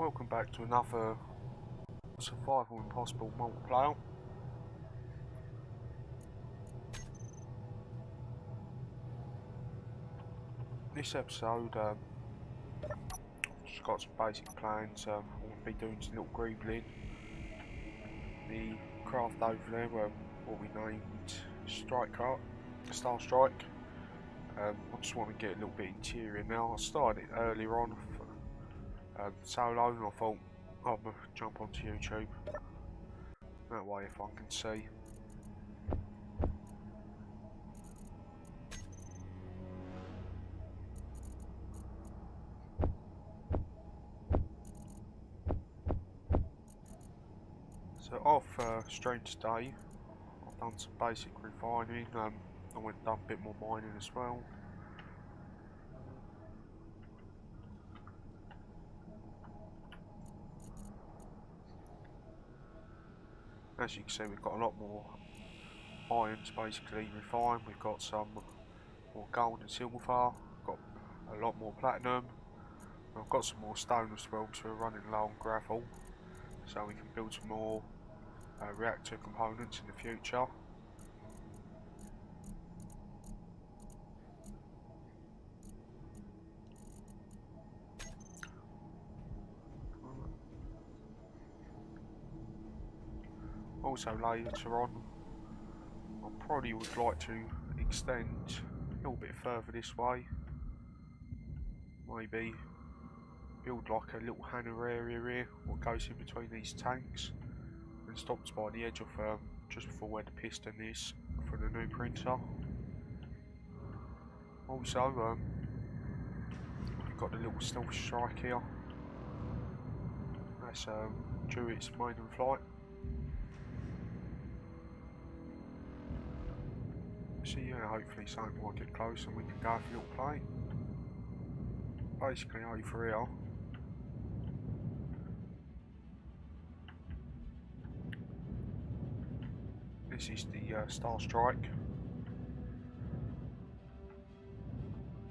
Welcome back to another Survival Impossible multiplayer. This episode, just got some basic plans. I want to be doing some little Greebling. The craft over there, what we named Star Strike. I just want to get a little bit interior now. I started it earlier on solo, and I thought I'll jump onto YouTube. That way, if I can see. So off stream today, I've done some basic refining. I went and done a bit more mining as well. As you can see, we've got a lot more irons basically refined. We've got some more gold and silver. Got a lot more platinum. I've got some more stone as well, so we're running low on gravel, so we can build some more reactor components in the future. Also later on, I probably would like to extend a little bit further this way. Maybe build like a little hangar area here, what goes in between these tanks, and stops by the edge of just before where the piston is for the new printer. Also, we've got the little stealth strike here. That's due its maiden flight. So yeah, hopefully something might get close and we can go for a little play. Basically over here. This is the Star Strike.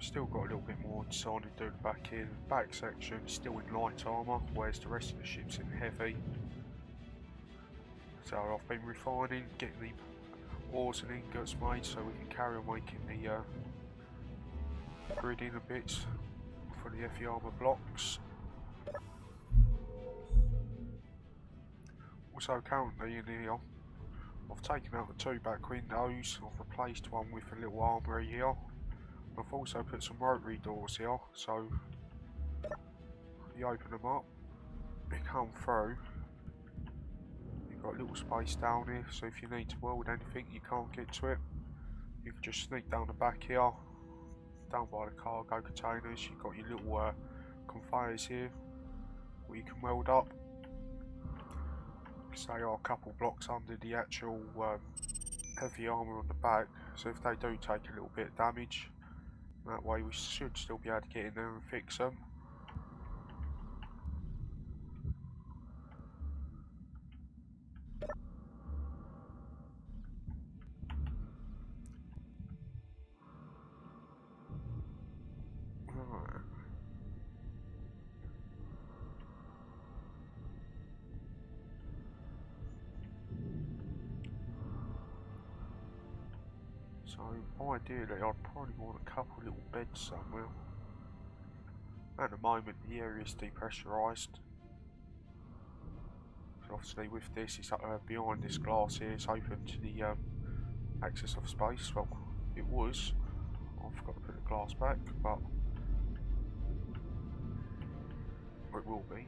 Still got a little bit more design to do back here. The back section is still in light armour, whereas the rest of the ship's in heavy. So I've been refining, getting the ores and ingots made so we can carry on making the gridding and bits for the heavy armour blocks. Also currently in here, I've taken out the two back windows, I've replaced one with a little armoury here. I've also put some rotary doors here, so you open them up, they come through. You've got a little space down here, so if you need to weld anything you can't get to it, you can just sneak down the back here, down by the cargo containers. You've got your little conveyors here where you can weld up. So they are a couple blocks under the actual heavy armour on the back, so if they do take a little bit of damage, that way we should still be able to get in there and fix them. Right. So ideally I'd probably want a couple little beds somewhere. At the moment the area is depressurised. So obviously with this, it's behind this glass here, it's open to the access of space. Well, it was. I forgot to put the glass back, but it will be.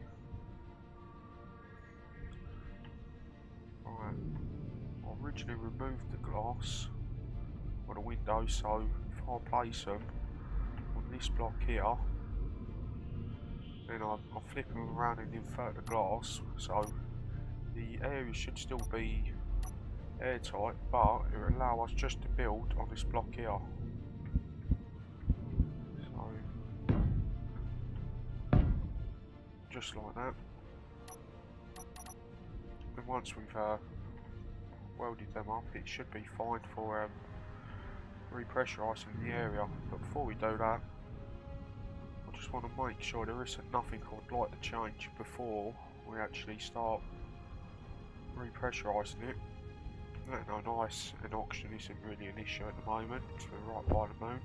Alright. I originally removed the glass on the window, so if I place them on this block here, then I'll flip them around and invert the glass, so the area should still be airtight, but it will allow us just to build on this block here. So, just like that. And once we've welded them up, it should be fine for repressurising the area. But before we do that, I'll just want to make sure there isn't nothing I'd like to change before we actually start repressurising it. No, ice and oxygen isn't really an issue at the moment because we're right by the moon.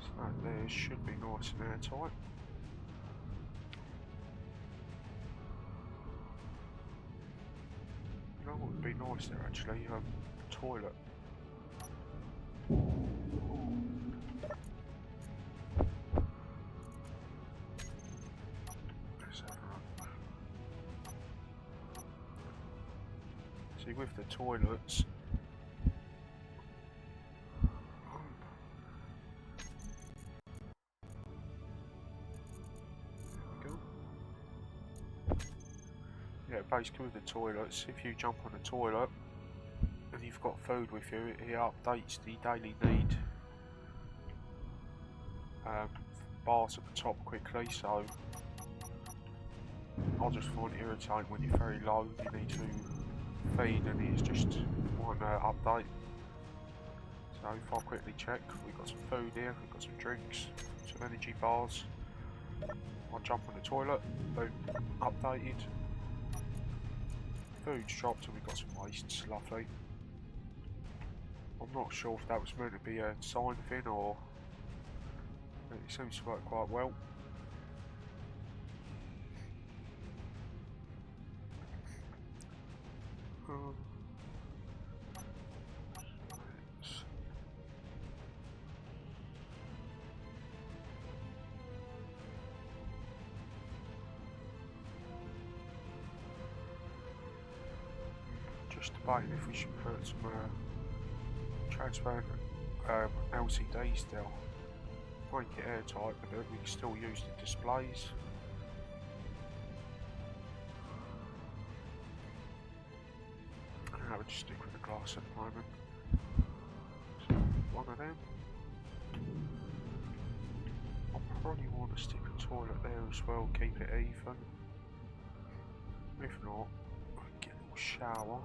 So that there should be nice and airtight. You know what would be nice there actually? Toilet. See, with the toilets, yeah, basically with the toilets, if you jump on the toilet and you've got food with you, it updates the daily need bars at the top quickly, so I just find it irritating when you're very low, you need to feed and it's just one update. So if I quickly check, we've got some food here, we've got some drinks, some energy bars. I'll jump on the toilet, boom, updated. Food's dropped and we've got some wastes, lovely. I'm not sure if that was meant to be a sign thing or it seems to work quite well. Just debating if we should put some transparent LCDs still. Make it airtight, but we can still use the displays. I would just stick with the glass at the moment. So, one of them. I'll probably want to stick a toilet there as well, keep it even. If not, I can get a little shower.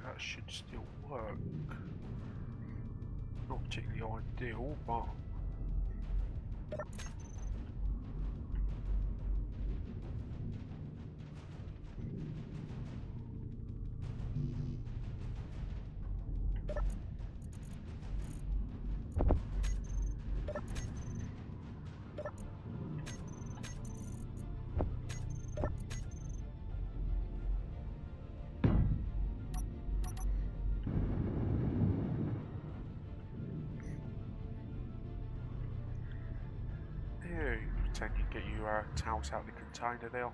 That should still work. Not particularly ideal, but pretend you get your towels out of the container there.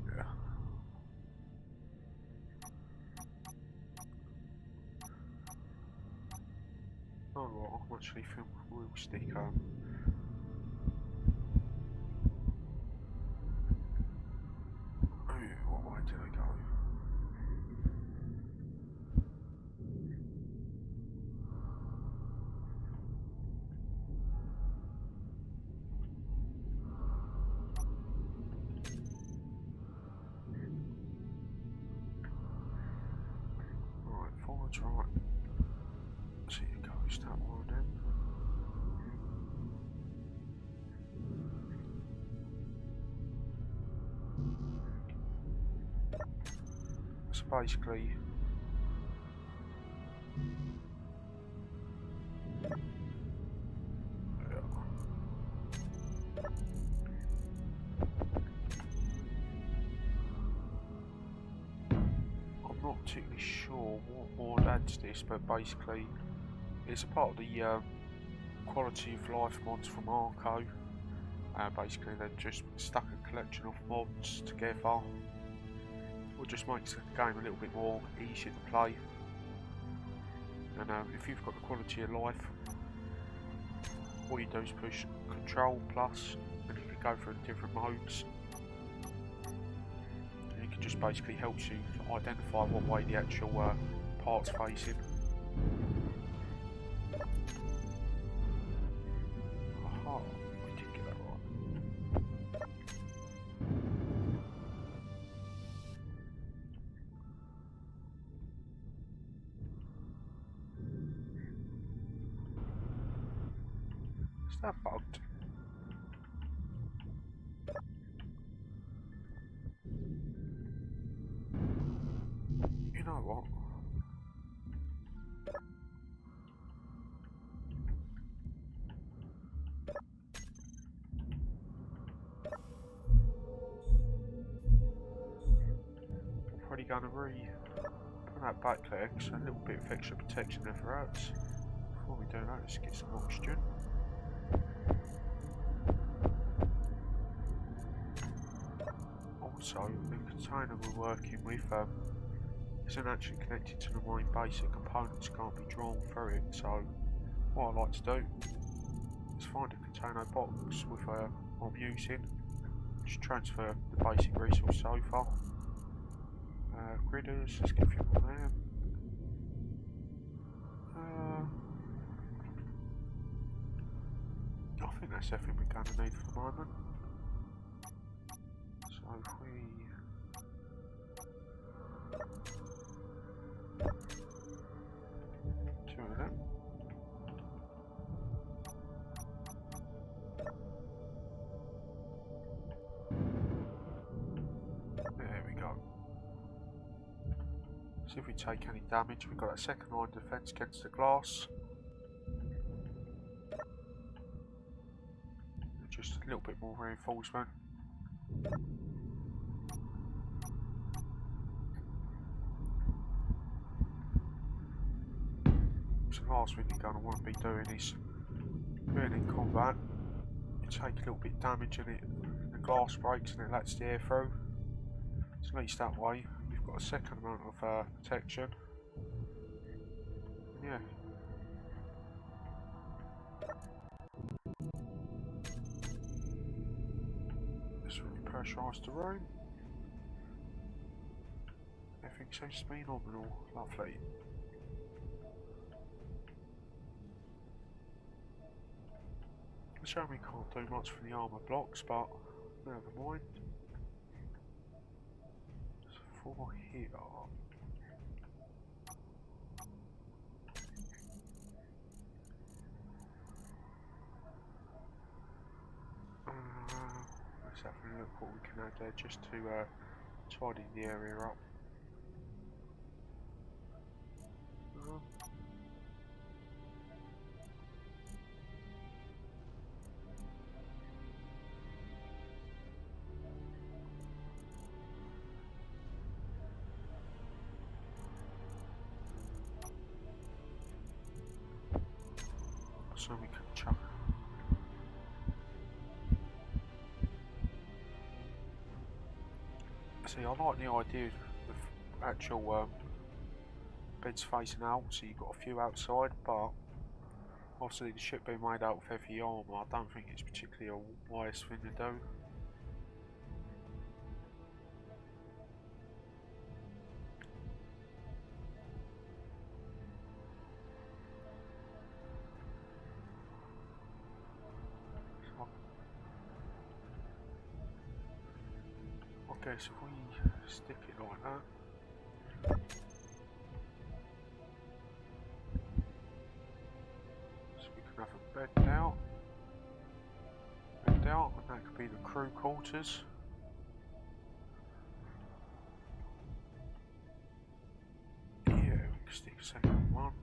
Yeah. Oh, well, I'm actually film we'll stick what way did I go? Forwards, right. See it goes that one then. So basically I'm not particularly sure what more adds this, but basically it's a part of the quality of life mods from Arco. Basically they've just stuck a collection of mods together It just makes the game a little bit more easier to play. And if you've got the quality of life, all you do is push Control plus, and you can go through the different modes. And it can just basically help you to identify what way the actual part's facing. Aha, we did get that right. Is that bugged? You know what? I'm probably going to put that back there, so a little bit of extra protection there for us. Before we do that, let's get some oxygen. Also, the container we're working with isn't actually connected to the main basic components, can't be drawn through it, so what I like to do is find a container box with I'm using, just transfer the basic resource so far. Gridders, let's get a few more there. I think that's everything we're going to need for the moment. So if we two of them. There we go. See if we take any damage. We've got that second line defense against the glass. Just a little bit more reinforcement. So the last thing you're going to want to be doing is being in combat. You take a little bit of damage and the glass breaks and it lets the air through. So at least that way you've got a second amount of protection. Yeah. Just really pressurise the room. Everything seems to be nominal. Lovely. The shame we can't do much for the armour blocks, but never mind. So for here. Let's have a look what we can add there just to tidy the area up. So we can chuck. See, I like the idea of actual beds facing out, so you've got a few outside, but obviously the ship being made out of heavy armour, I don't think it's particularly a wise thing to do. I guess if we stick it like that. So we can have a bed out. Bed out, and that could be the crew quarters. Yeah, we can stick a second one.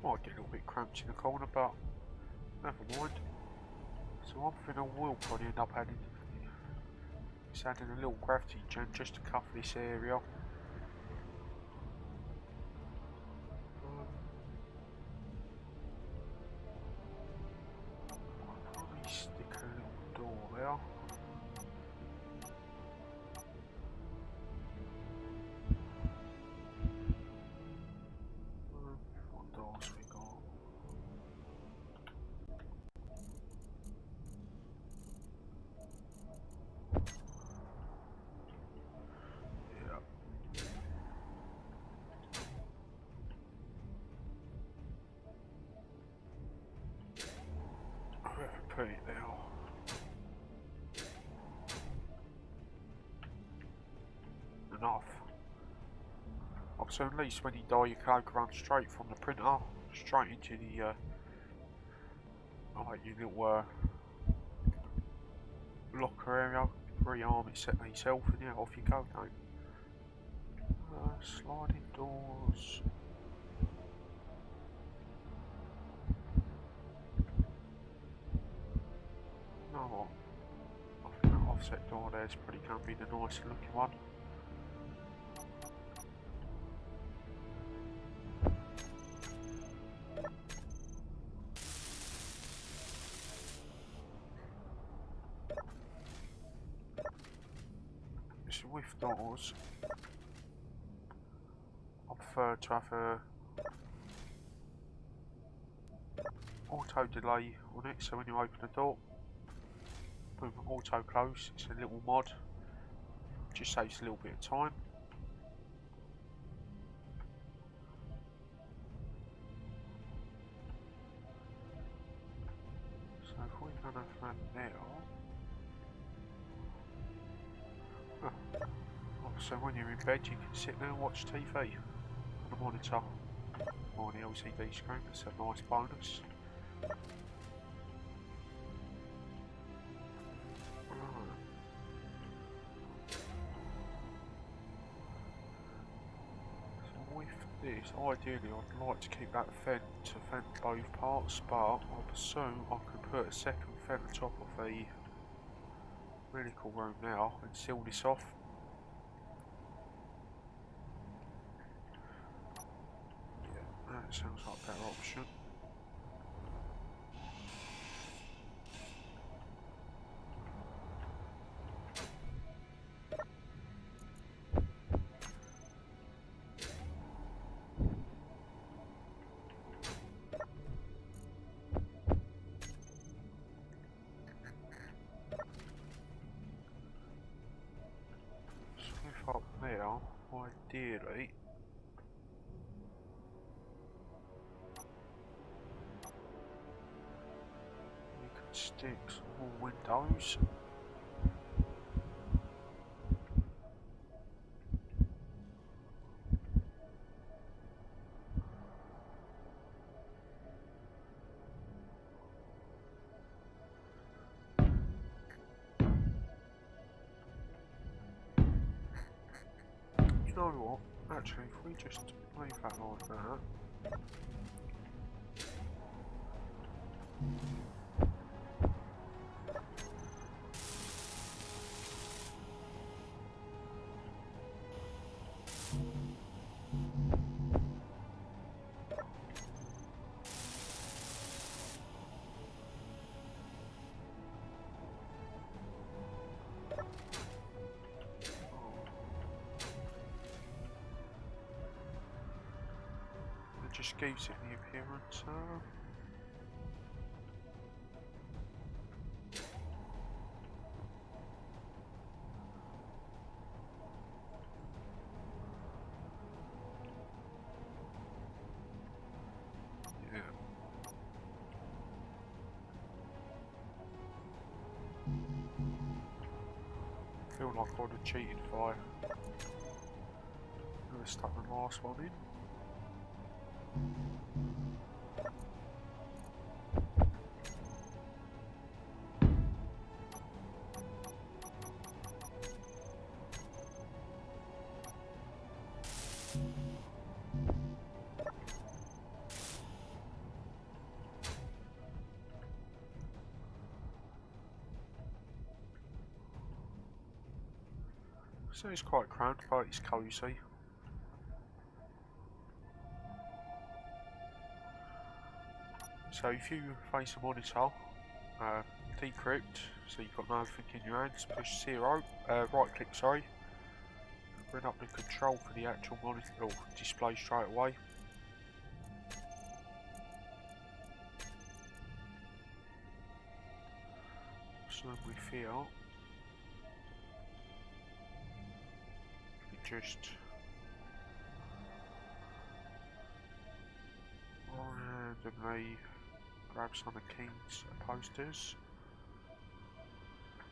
Might get a little bit cramped in the corner, but never mind. So one thing I will probably end up adding is adding a little gravity gem just to cover this area. Probably stick a little door there. What doors we got? Put it there. Enough. So at least when you die your code can run straight from the printer straight into the like your little locker area, rearm it, set yourself, and yeah, off you go, mate. Sliding doors. You know what? I think that offset door there is probably going to be the nicer looking one. So with doors, I prefer to have a auto delay on it, so when you open the door, boom, auto close. It's a little mod, just saves a little bit of time. So if we can have that there, so when you're in bed you can sit there and watch TV on the monitor or on the LCD screen. That's a nice bonus. This, ideally I'd like to keep that fence to fence both parts, but I presume I could put a second fence on top of the medical room now and seal this off. Yeah, that sounds like a better option. Up there, ideally, we could stick some more windows. You know what? Actually, if we just leave that like that. Just gives it the appearance. Yeah. I feel like I would have cheated if I stuck the last one in. So it's quite cramped, but it's cosy. So if you face a monitor, decrypt, so you've got nothing in your hands, push 0, right click, sorry. Bring up the control for the actual monitor, or display straight away. So with here, you just randomly grab some of King's posters.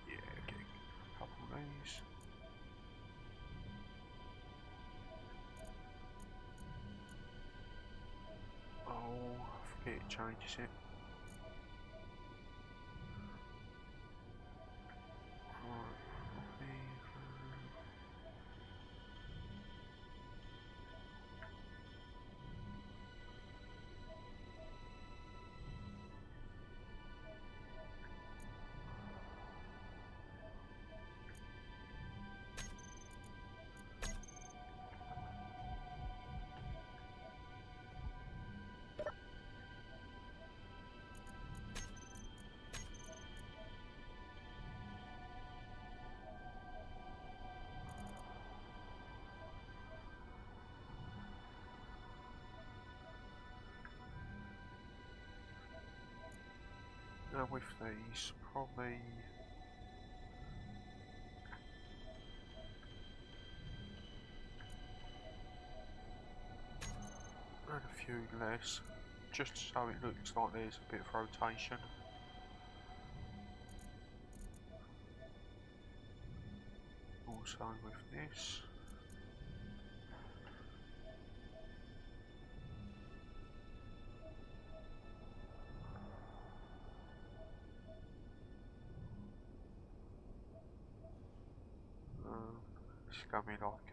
Yeah, get a couple of these. Oh, I forget it changes it. Now with these, probably add a few less, just so it looks like there's a bit of rotation. Also with this. It's gonna be like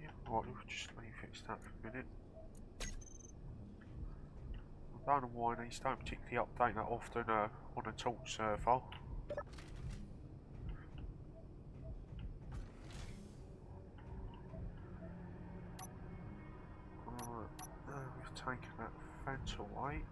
yeah, right, we'll just leave it that for a minute. I don't know why these don't particularly update that often on a torch server. We've taken that fence away.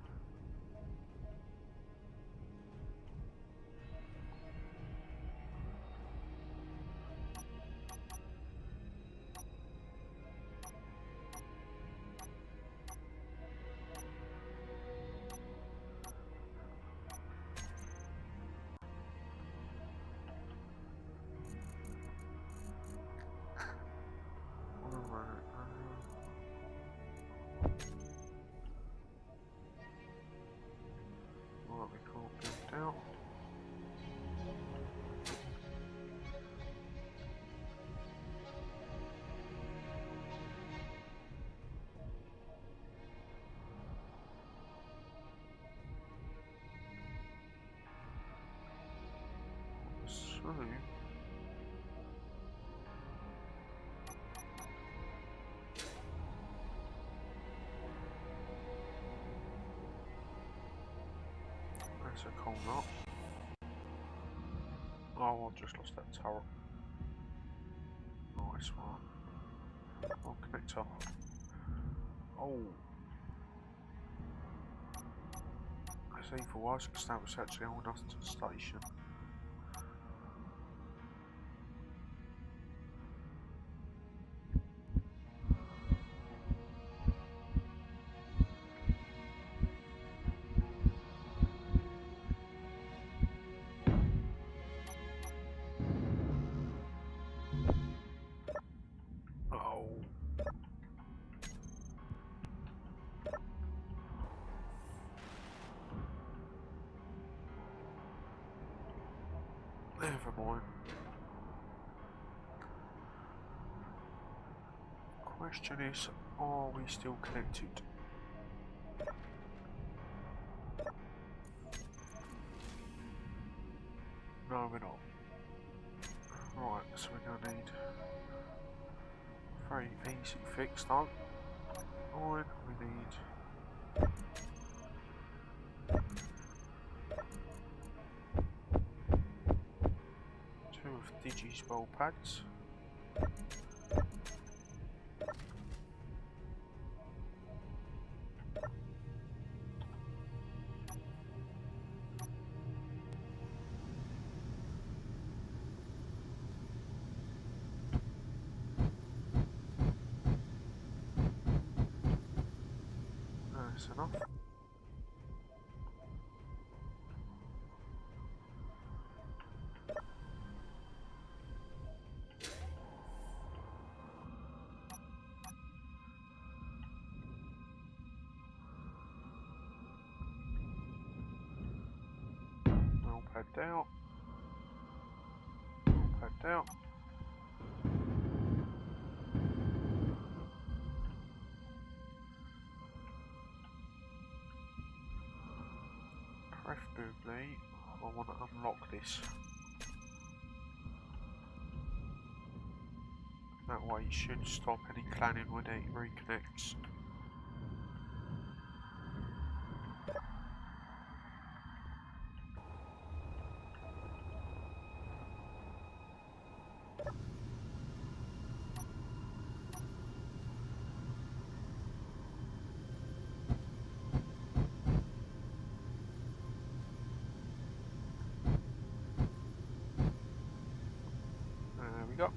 So that's a cool knot. Oh, I've just lost that turret. Nice one. Oh, connector. Oh. That's even worse because that was actually all enough to the station. Oh. Never mind. Question is, are we still connected? No, we're not. Right, so we're gonna need a very easy fix though. Right, we need well pads. That's enough. Well padded out. Well padded out. Preferably, I want to unlock this. That way it should stop any clanging when it reconnects. There we go.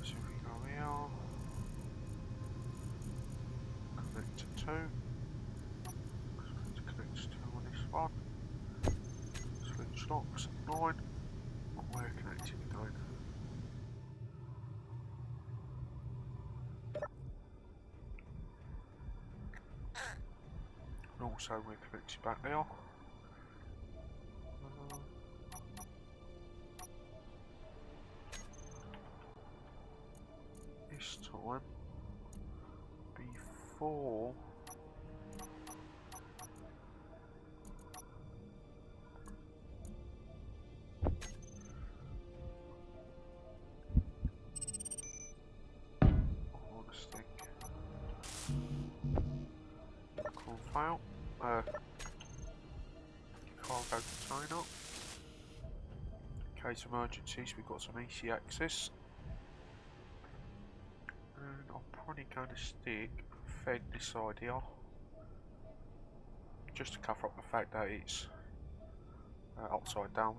So we go here. Connect to 2. So connect to 2 on this one. Switch locks at 9. And we're connected again. And also we're connected back there. This time, before I want to stick call file, cargo container. In case of emergencies, we've got some easy access. And I'm probably going to stick fed this side here, just to cover up the fact that it's upside down.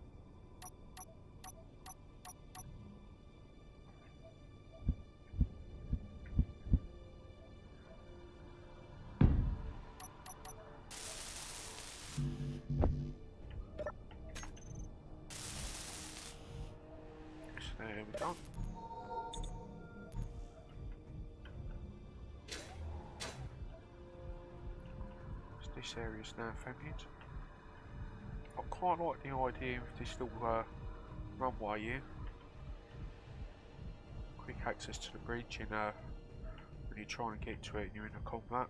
So there we go. This area is now fended. I quite like the idea of this little runway here. Quick access to the bridge in, when you're trying to get to it and you're in a combat.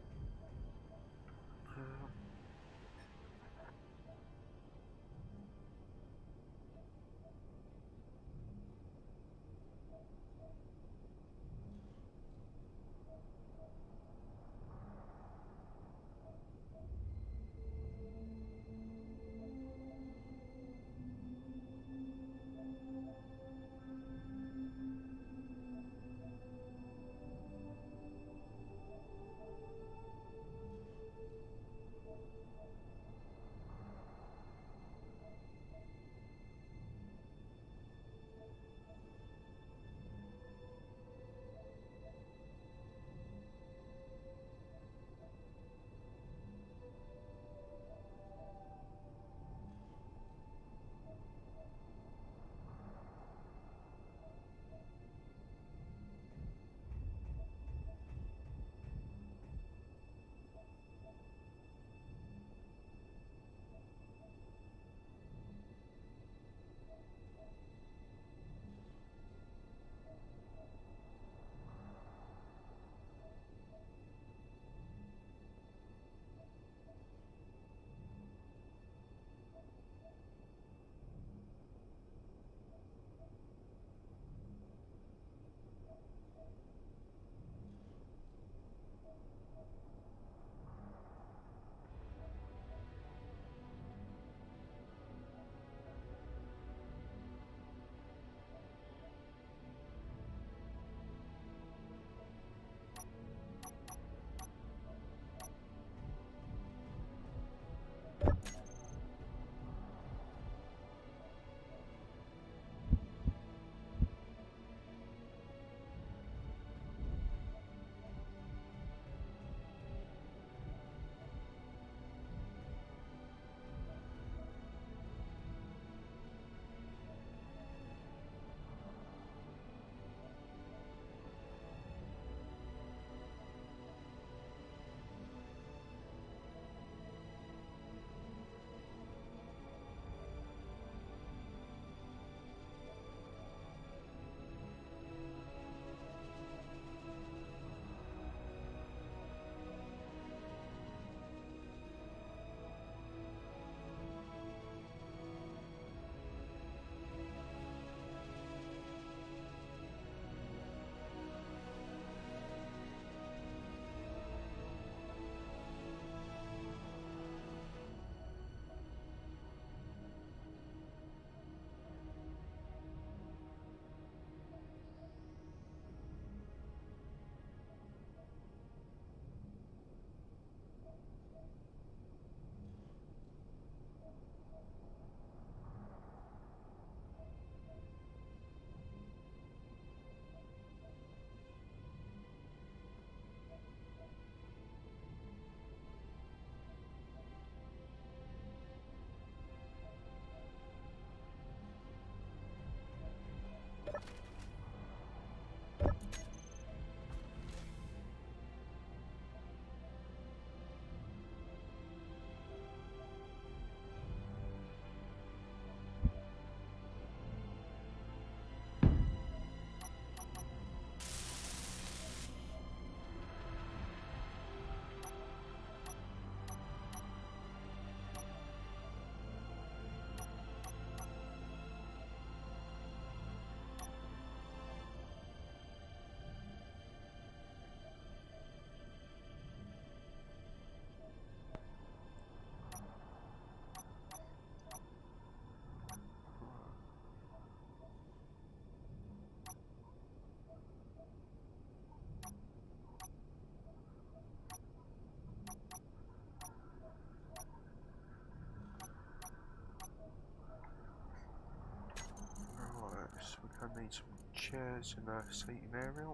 need some chairs in the seating area.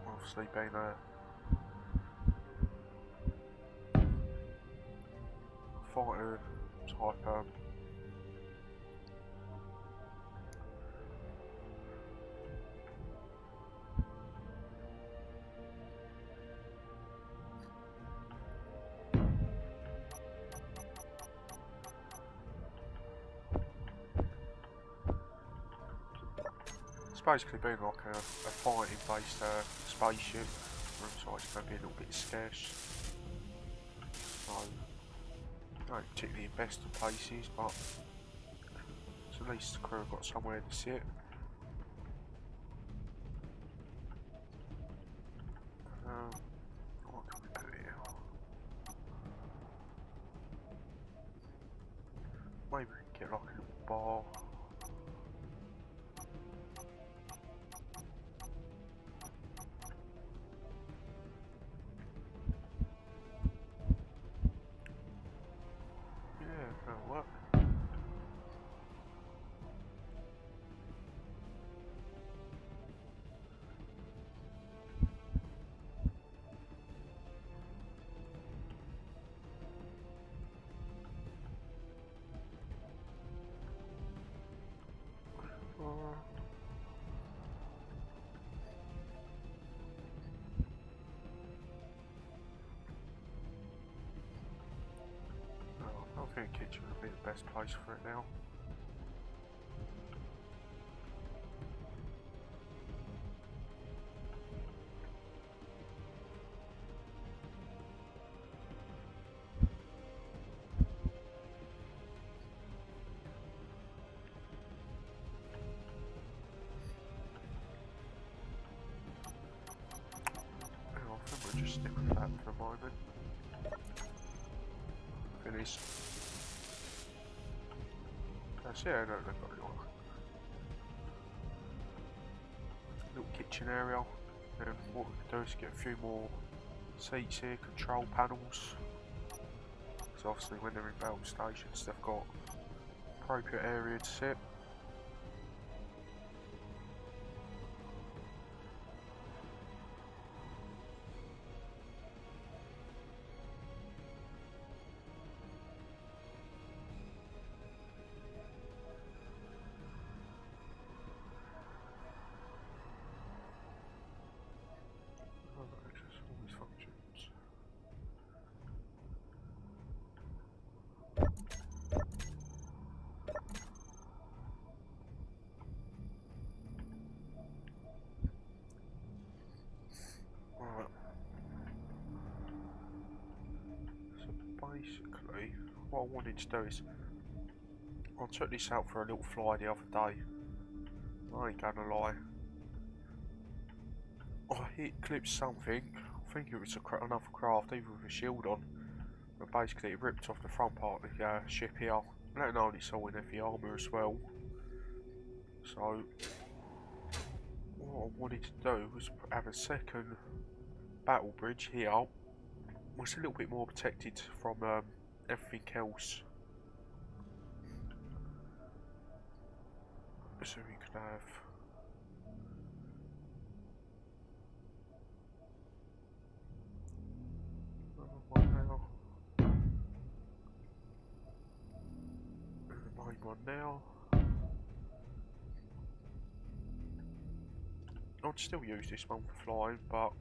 Obviously being a fighter type it's basically been like a fighting based spaceship. Looks like it's going to be a little bit scarce. So not particularly in best of places, but at least the crew have got somewhere to sit. What can we do here? Maybe we can get like a little bar. Yeah, that'll work. I think the kitchen would be the best place for it now. I think we'll just stick with that for the moment. Finish. Yeah, no, they've got a little kitchen area, and what we can do is get a few more seats here, control panels. So obviously when they're in battle stations they've got appropriate area to sit. Basically, what I wanted to do is, I took this out for a little fly the other day. I ain't gonna lie. I hit clipped something, I think it was another craft, either with a shield on, but basically it ripped off the front part of the ship here. Let alone it's all in heavy armour as well. So, what I wanted to do was have a second battle bridge here. Was a little bit more protected from everything else. So we could have another one now. And the main one now. I'd still use this one for flying, but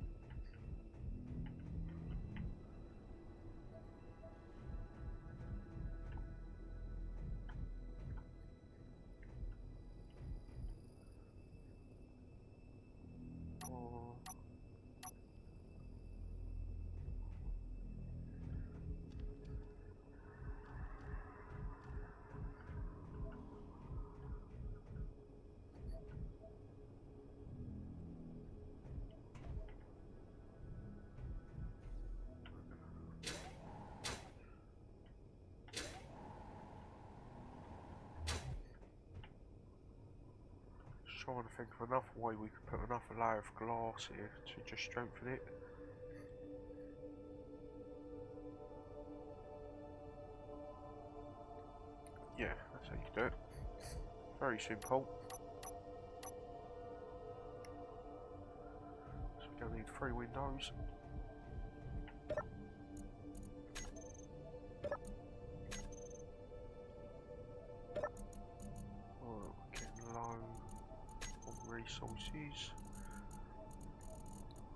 trying to think of another way we could put another layer of glass here to just strengthen it. Yeah, that's how you do it. Very simple. So we're going to need 3 windows. Oh, we're getting low on resources.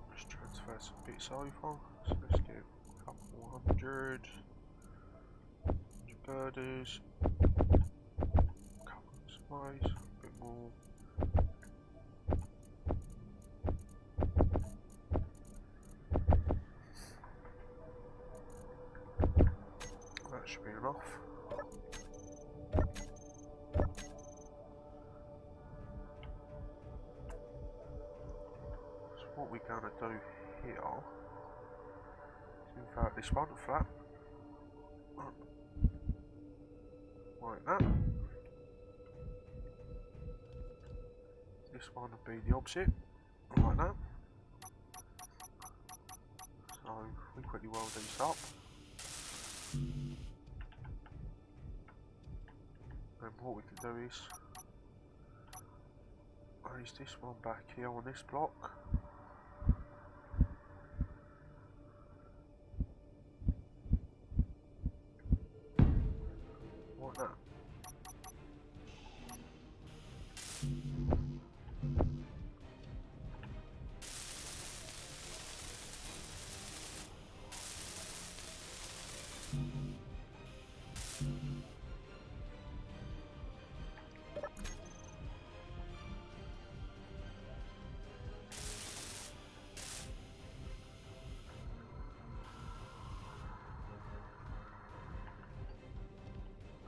Let's transfer some bits over. So let's get a couple more hundred girders. Couple of supplies, a bit more. That should be enough. So what we're going to do here is invert this one flat. Like that. This one would be the opposite, like that. So we quickly weld these up. And what we can do is raise this one back here on this block. Like that.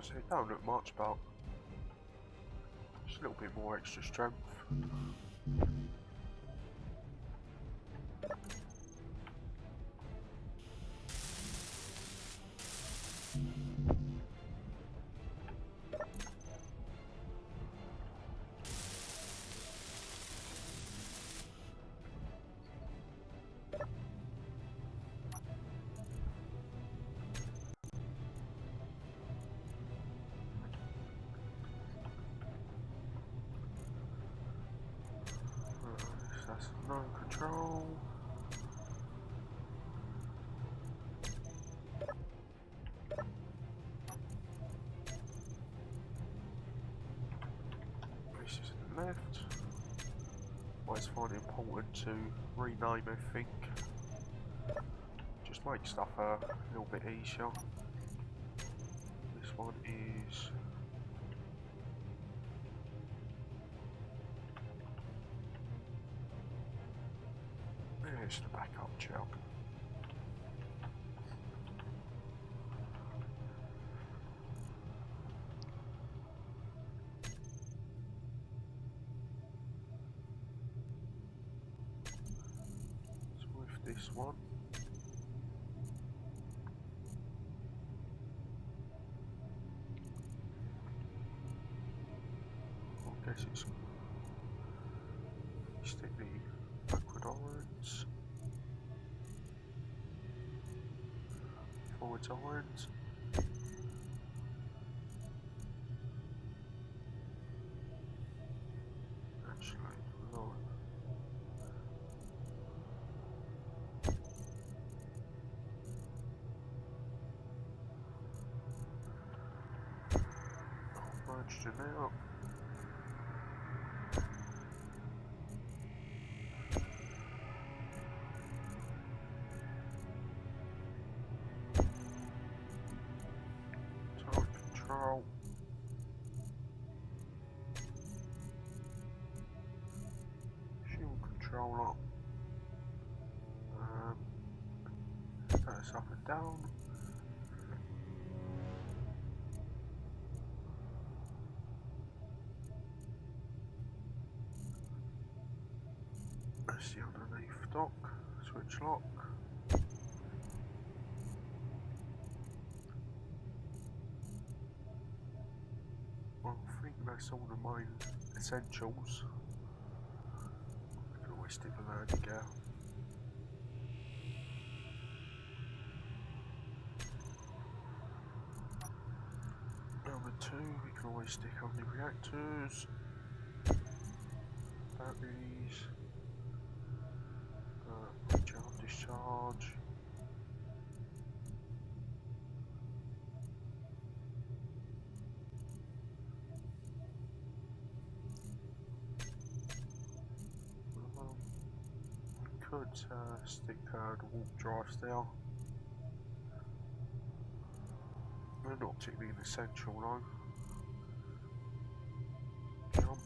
So it don't look much, but just a little bit more extra strength. That's no control. This is to the left. I always find it important to rename everything. Just make stuff a little bit easier. This one is there's the backup jug. So with this one, I guess it's stick the backward irons, forwards irons. Actually, no. Nitrogen out. Control. Shield controller. That's up and down. That's the underneath dock. Switch lock. Well, I think that's all the main essentials. stick the landing gear. Number 2, we can always stick on the reactors, batteries, charge, discharge. Could stick the warp drives there. They're not particularly essential though. Jump.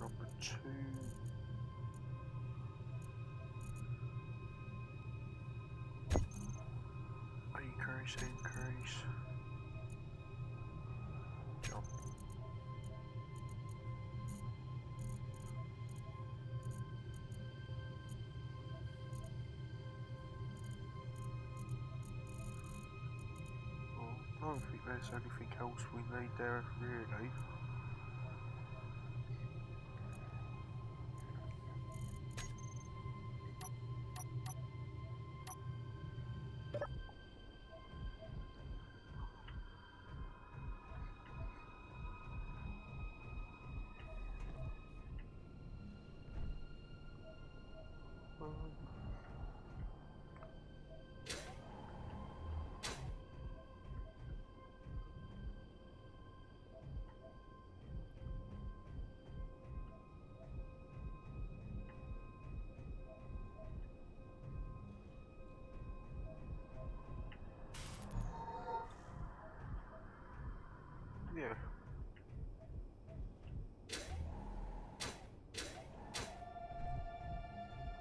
Number 2. Increase. Jump. I don't think there's anything else we need there, really. Yeah.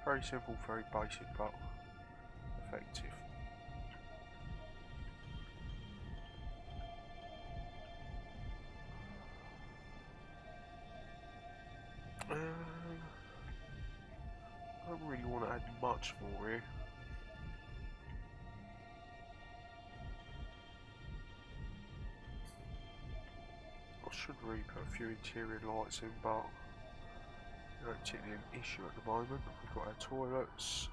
Very simple, very basic, but effective. I don't really want to add much more here. I should really put a few interior lights in, but not particularly an issue at the moment. We've got our toilets.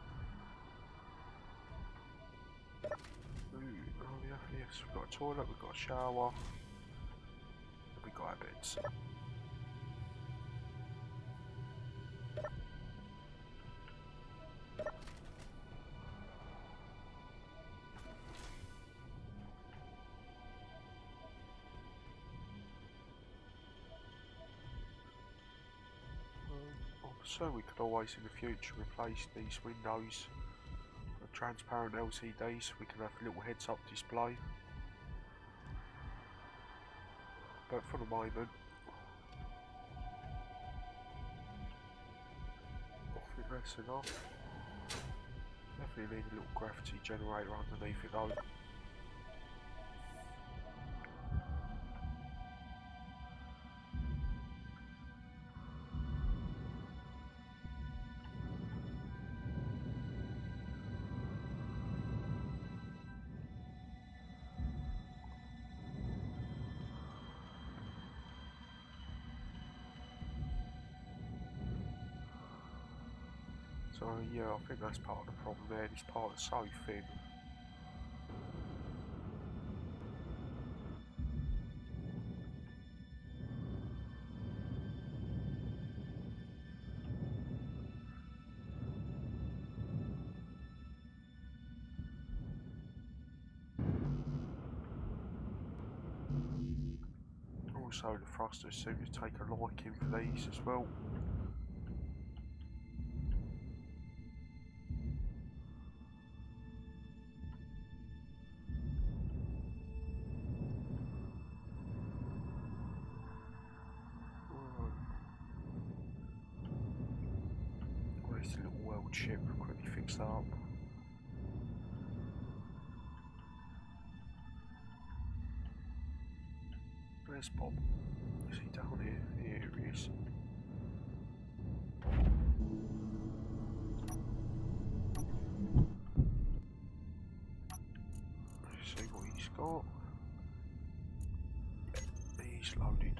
Ooh, oh yeah, yes, we've got a toilet, we've got a shower, and we've got our beds. So we could always in the future replace these windows with transparent LCDs. We can have a little heads up display, but for the moment I think that's enough. Definitely need a little gravity generator underneath it though. So yeah, I think that's part of the problem there, this part is so thin. Also the thrusters seem to take a liking for these as well. Where's the little world ship? Quickly fix that up. Where's Bob? Is he down here? Here he is. Let's see what he's got. He's loaded.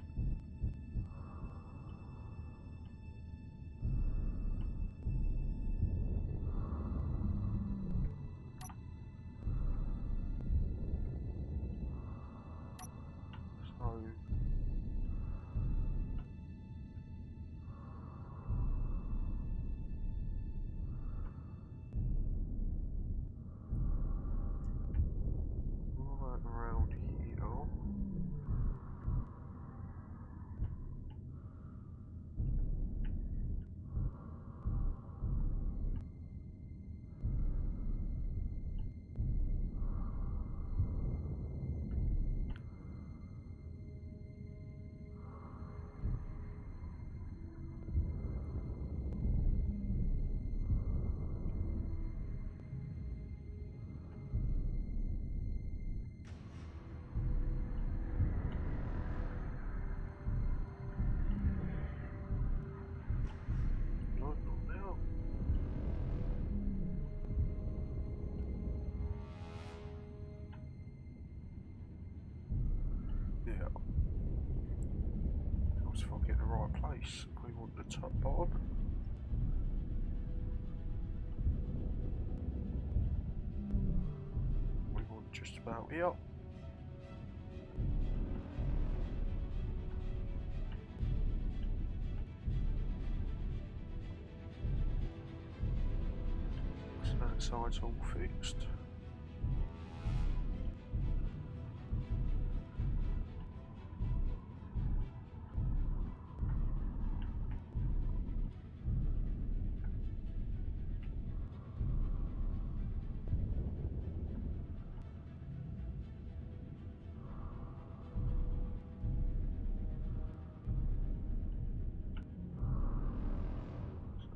place. We want the top bottom. We want just about here. So that side's all fixed.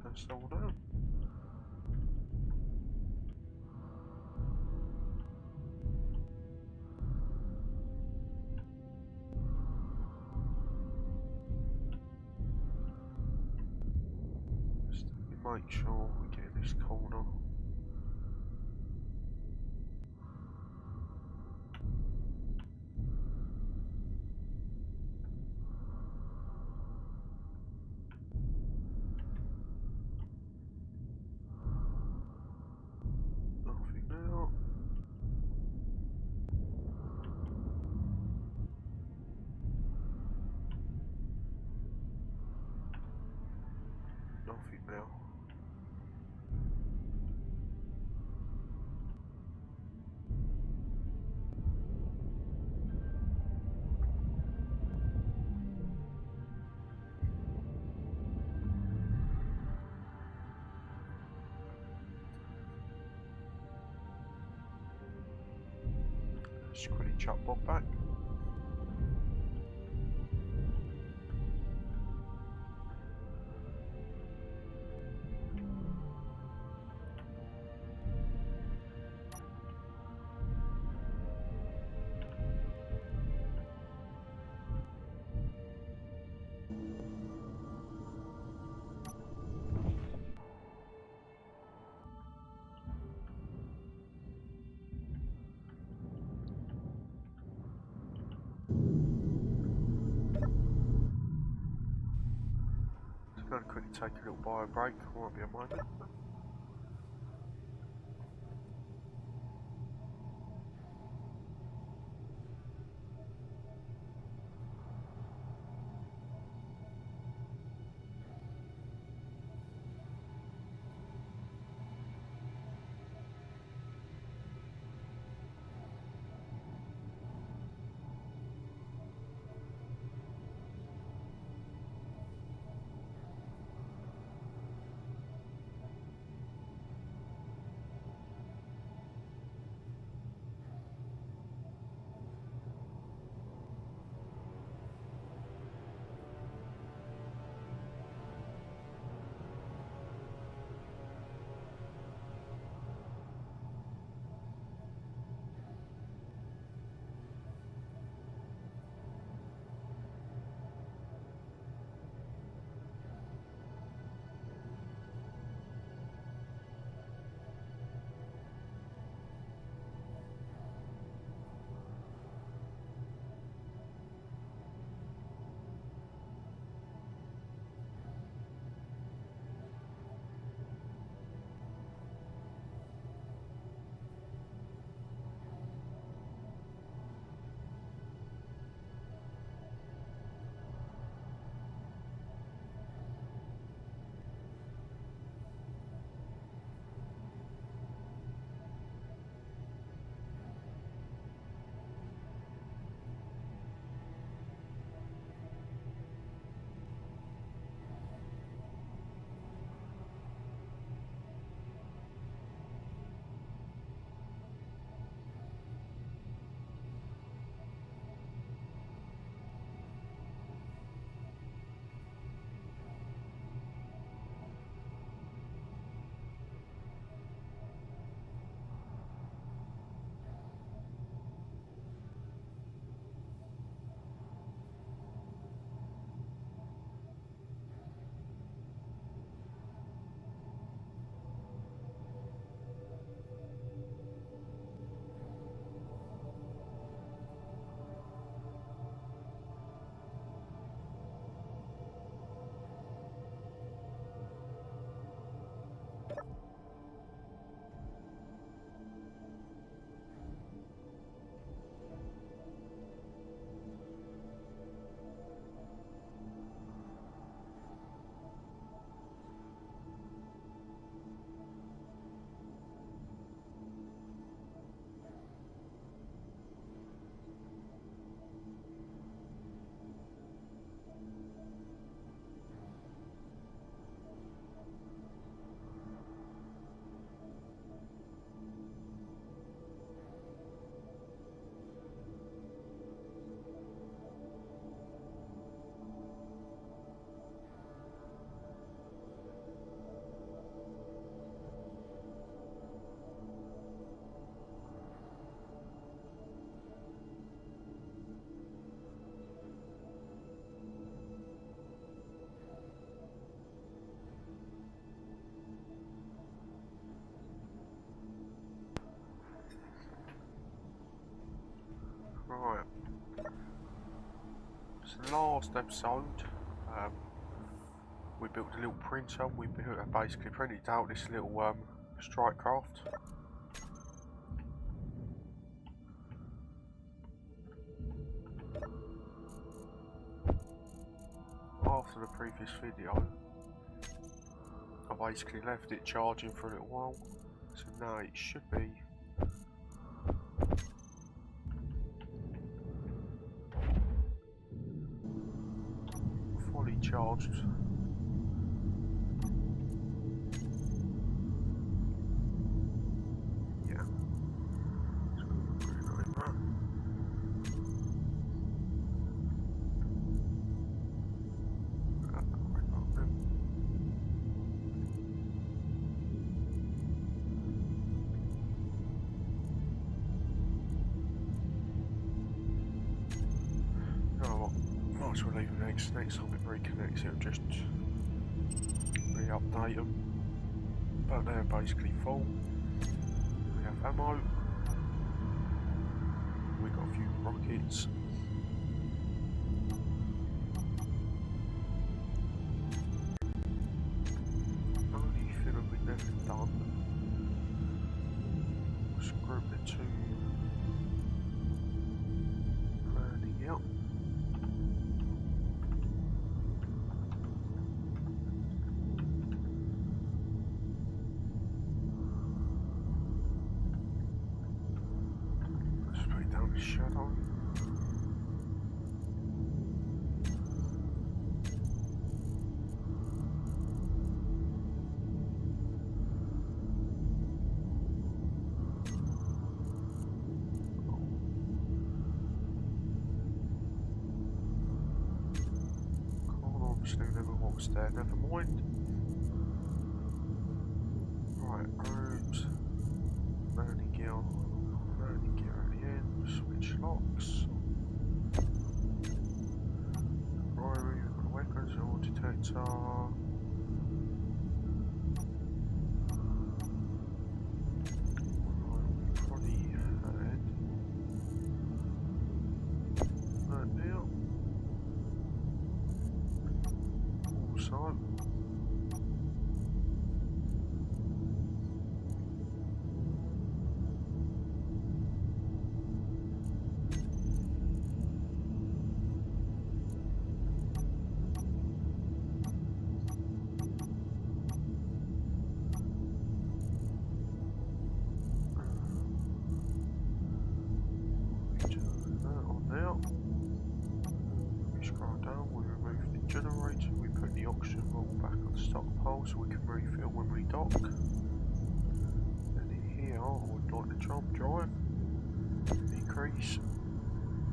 That's all done. Just make sure we get this corner. Nothing now. Nothing now. Just quickly chuck Bob back. I'm going to quickly take a little bio break, won't be a moment. Right. So last episode, we built a little printer. We basically printed out this little strike craft. After the previous video, I basically left it charging for a little while, so now it should be fully charged. Yeah. Might as well leave it next time it reconnects, it'll just re-update them. But they're basically full. We have ammo. We got a few rockets. Only thing that we've never done was group the two landing out. Straight down the shadow. Never what's there, never mind. Right, groups, landing gear at the end, switch locks. Right, we've got weapons or detector. Probably had that now. Also, generator, we put the oxygen roll back on the stockpile so we can refill when we dock. And in here I would like the jump drive. Decrease,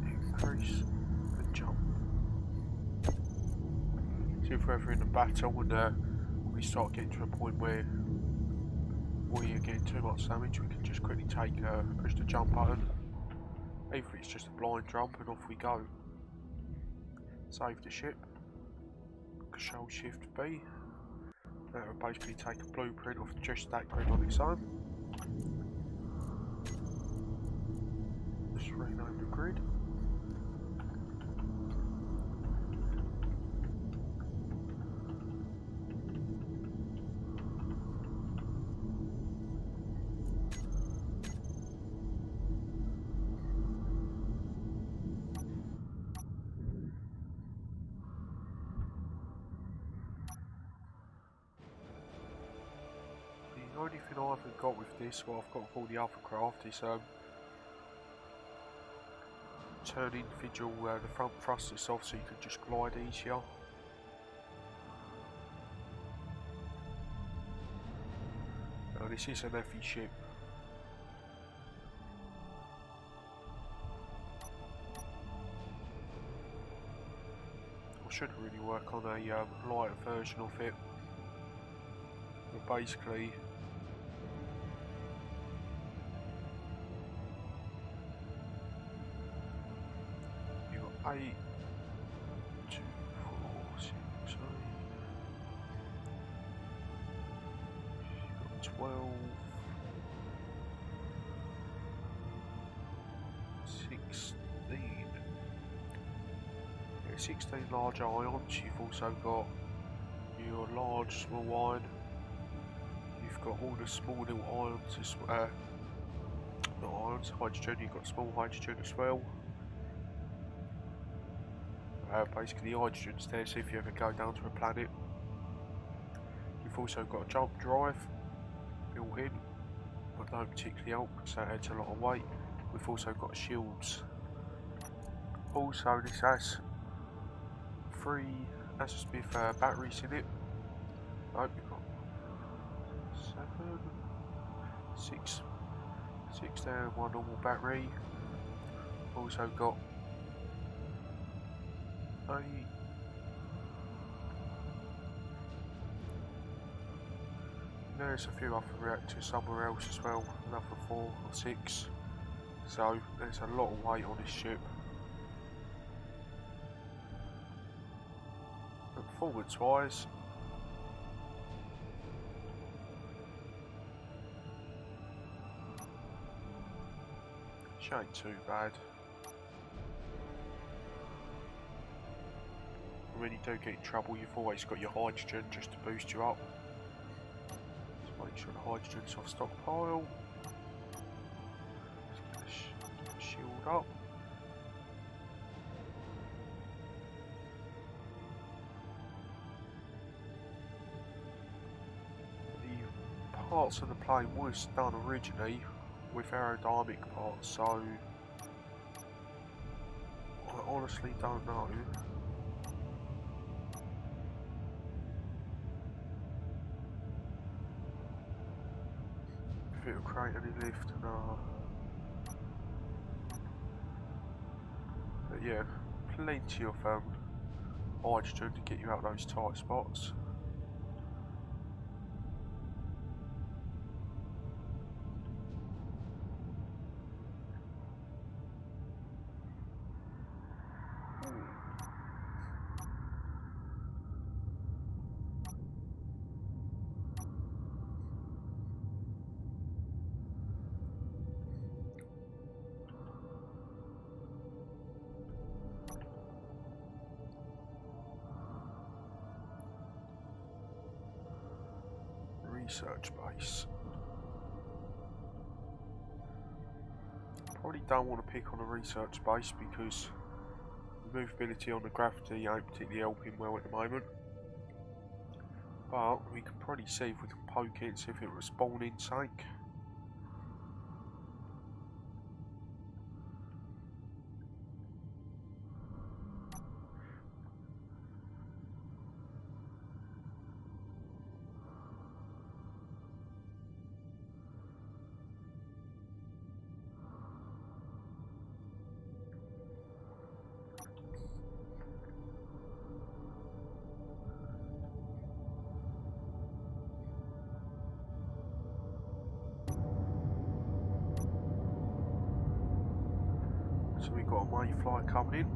increase, and jump. So if we're ever in a battle and we start getting to a point where we are getting too much damage, we can just quickly push the jump button. Either it's just a blind jump and off we go. Save the ship. Control Shift B. That will basically take a blueprint of just that grid on its own. Just rename the grid. The only thing I haven't got with this, well I've got with all the other craft, is turn individual the front thrusters off so you can just glide easier. Now this is an Effie ship. I should really work on a lighter version of it. But basically, you've got 8, 2, 4, 6, 8. You've got 12, 16. 16 large ions. You've also got your large small ion. You've got all the small little ions as not ions, hydrogen. You've got small hydrogen as well. Basically the hydrogen's there, so if you ever go down to a planet. You've also got a jump drive built in, but don't particularly help because that adds a lot of weight. We've also got shields. Also this has 3 Smith batteries in it. Nope, we've got 7, 6 there and 1 normal battery. Also got 8. There's a few other reactors somewhere else as well, another 4 or 6. So there's a lot of weight on this ship. But performance wise, she ain't too bad. When you do get in trouble, you've always got your hydrogen just to boost you up. So make sure the hydrogen's off stockpile. Shield up. The parts of the plane was done originally with aerodynamic parts, so I honestly don't know if it'll create any lift. No. But yeah, plenty of hydrogen to get you out those tight spots. Research base. Probably don't want to pick on a research base because the movability on the gravity ain't particularly helping well at the moment. But we can probably see if we can poke it and see if it was spawning sake. So we've got a mayfly coming in.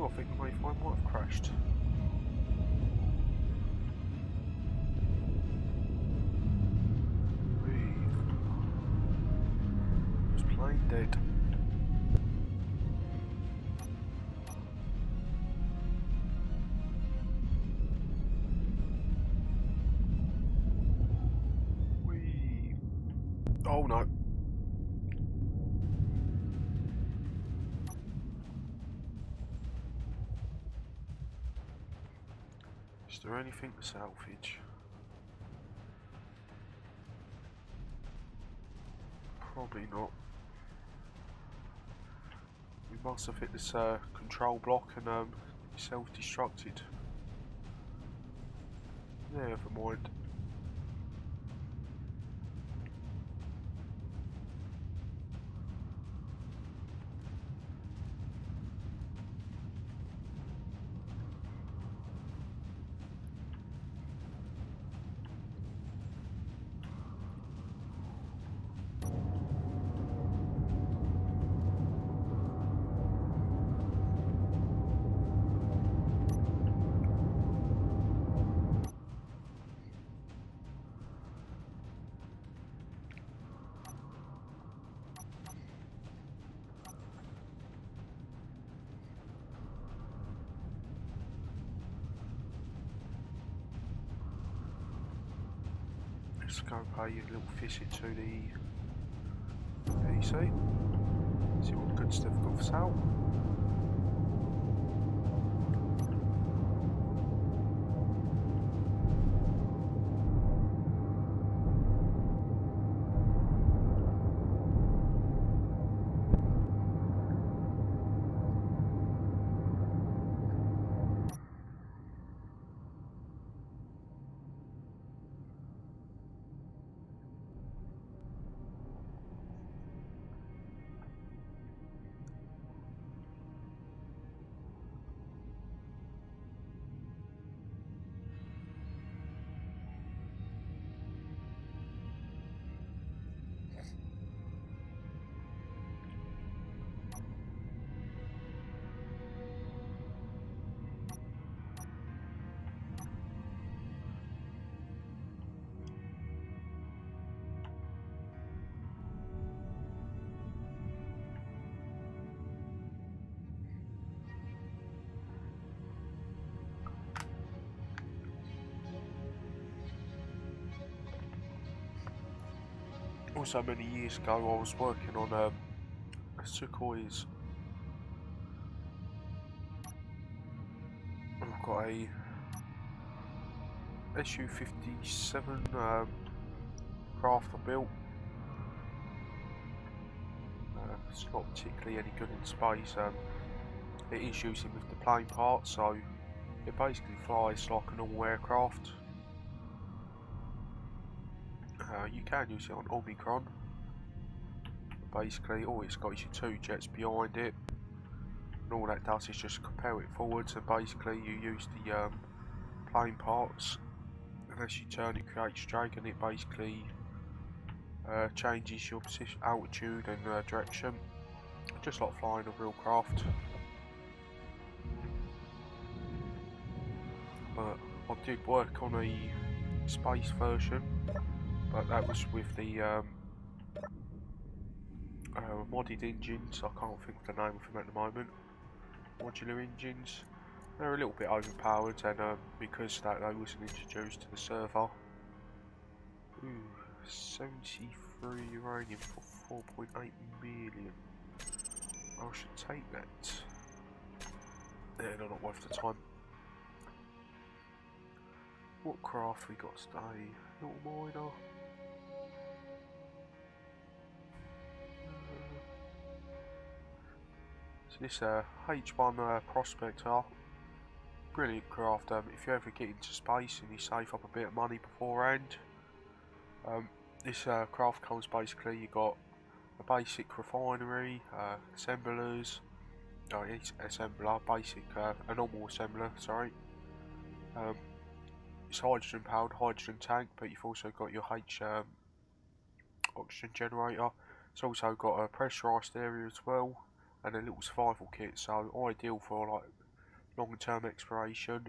I think the Mayfly might have crashed. It's plain dead. Oh no. Is there anything to salvage? Probably not. We must have hit this control block and self-destructed. Never mind. Let's go pay a little visit to the PC. See what good stuff got for sale. Also, many years ago, I was working on Sukhoi's. I've got a Su-57 craft I built. It's not particularly any good in space. It is using with the plane part, so it basically flies like a normal aircraft. You can use it on Omicron. Basically, all it's got is your two jets behind it, and all that does is just propel it forwards. And basically, you use the plane parts, and as you turn, it creates drag, and it basically changes your position, altitude, and direction, just like flying a real craft. But I did work on a space version, but that was with the modded engines. I can't think of the name of them at the moment. Modular engines. They're a little bit overpowered, and because that they wasn't introduced to the server. Ooh, 73 uranium for 4.8 million. I should take that. Yeah, they're not worth the time. What craft we got today? Little miner. So this H1 Prospector, brilliant craft. If you ever get into space and you save up a bit of money beforehand, this craft comes basically, you got a basic refinery, assemblers, assembler, basic, a normal assembler, sorry. It's hydrogen powered, hydrogen tank, but you've also got your oxygen generator. It's also got a pressurised area as well, and a little survival kit, so ideal for like long-term exploration.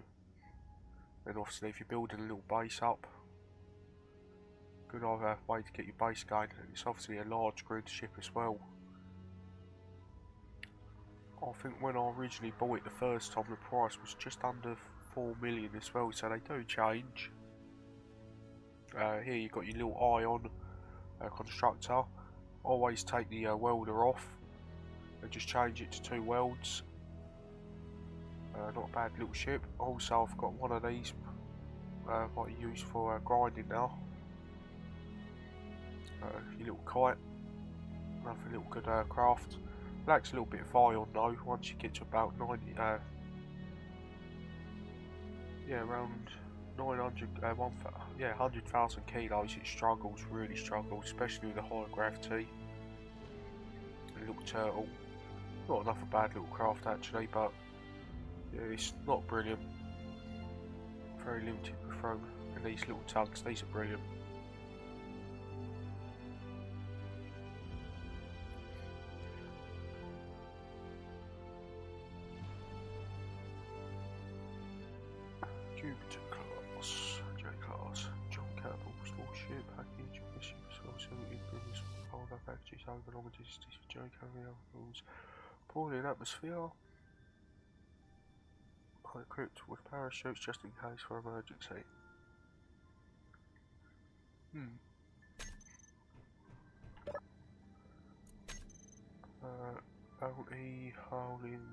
And obviously if you're building a little base up, good way to get your base going. And it's obviously a large grid ship as well. I think when I originally bought it the first time, the price was just under 4 million as well, so they do change. Here you've got your little ion constructor. Always take the welder off and just change it to 2 welds. Not a bad little ship. Also I've got one of these what I use for grinding now. Your little kite, another little good craft. Lacks a little bit of iron though. Once you get to about 90, around 900, 100,000 kilos, it struggles, really struggles, especially with the higher gravity. A little turtle, not enough a bad little craft actually, but yeah, it's not brilliant. Very limited with them, and these little tugs, these are brilliant. Jupiter class, J class, John Campbell, small ship, package, mission, also improvements for older packages over long distances for J carriers, poorly in atmosphere, equipped with parachutes just in case for emergency. Bounty, howling.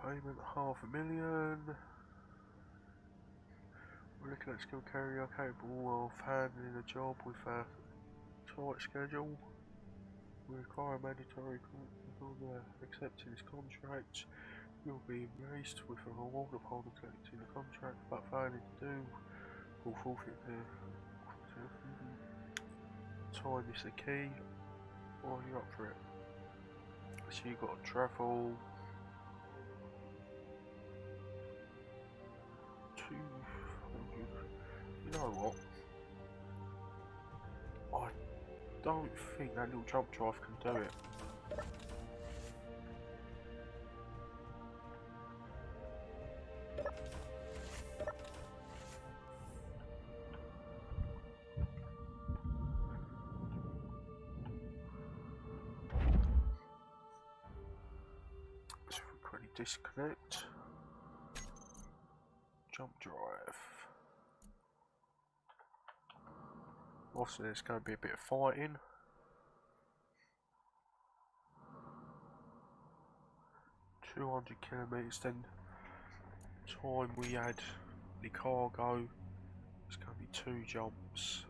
Payment $500,000. We're looking at skilled carrier capable of handling a job with a tight schedule. We require mandatory accepting this contract. You'll be embraced with a reward upon accepting the contract, but failing to do will forfeit the time is the key. Or are you up for it? So you've got to travel to. You know what? I don't think that little jump drive can do it. So we quickly disconnect. Jump drive. Obviously there's going to be a bit of fighting. $200 kilometers, then time we add the cargo, it's going to be 2 jumps.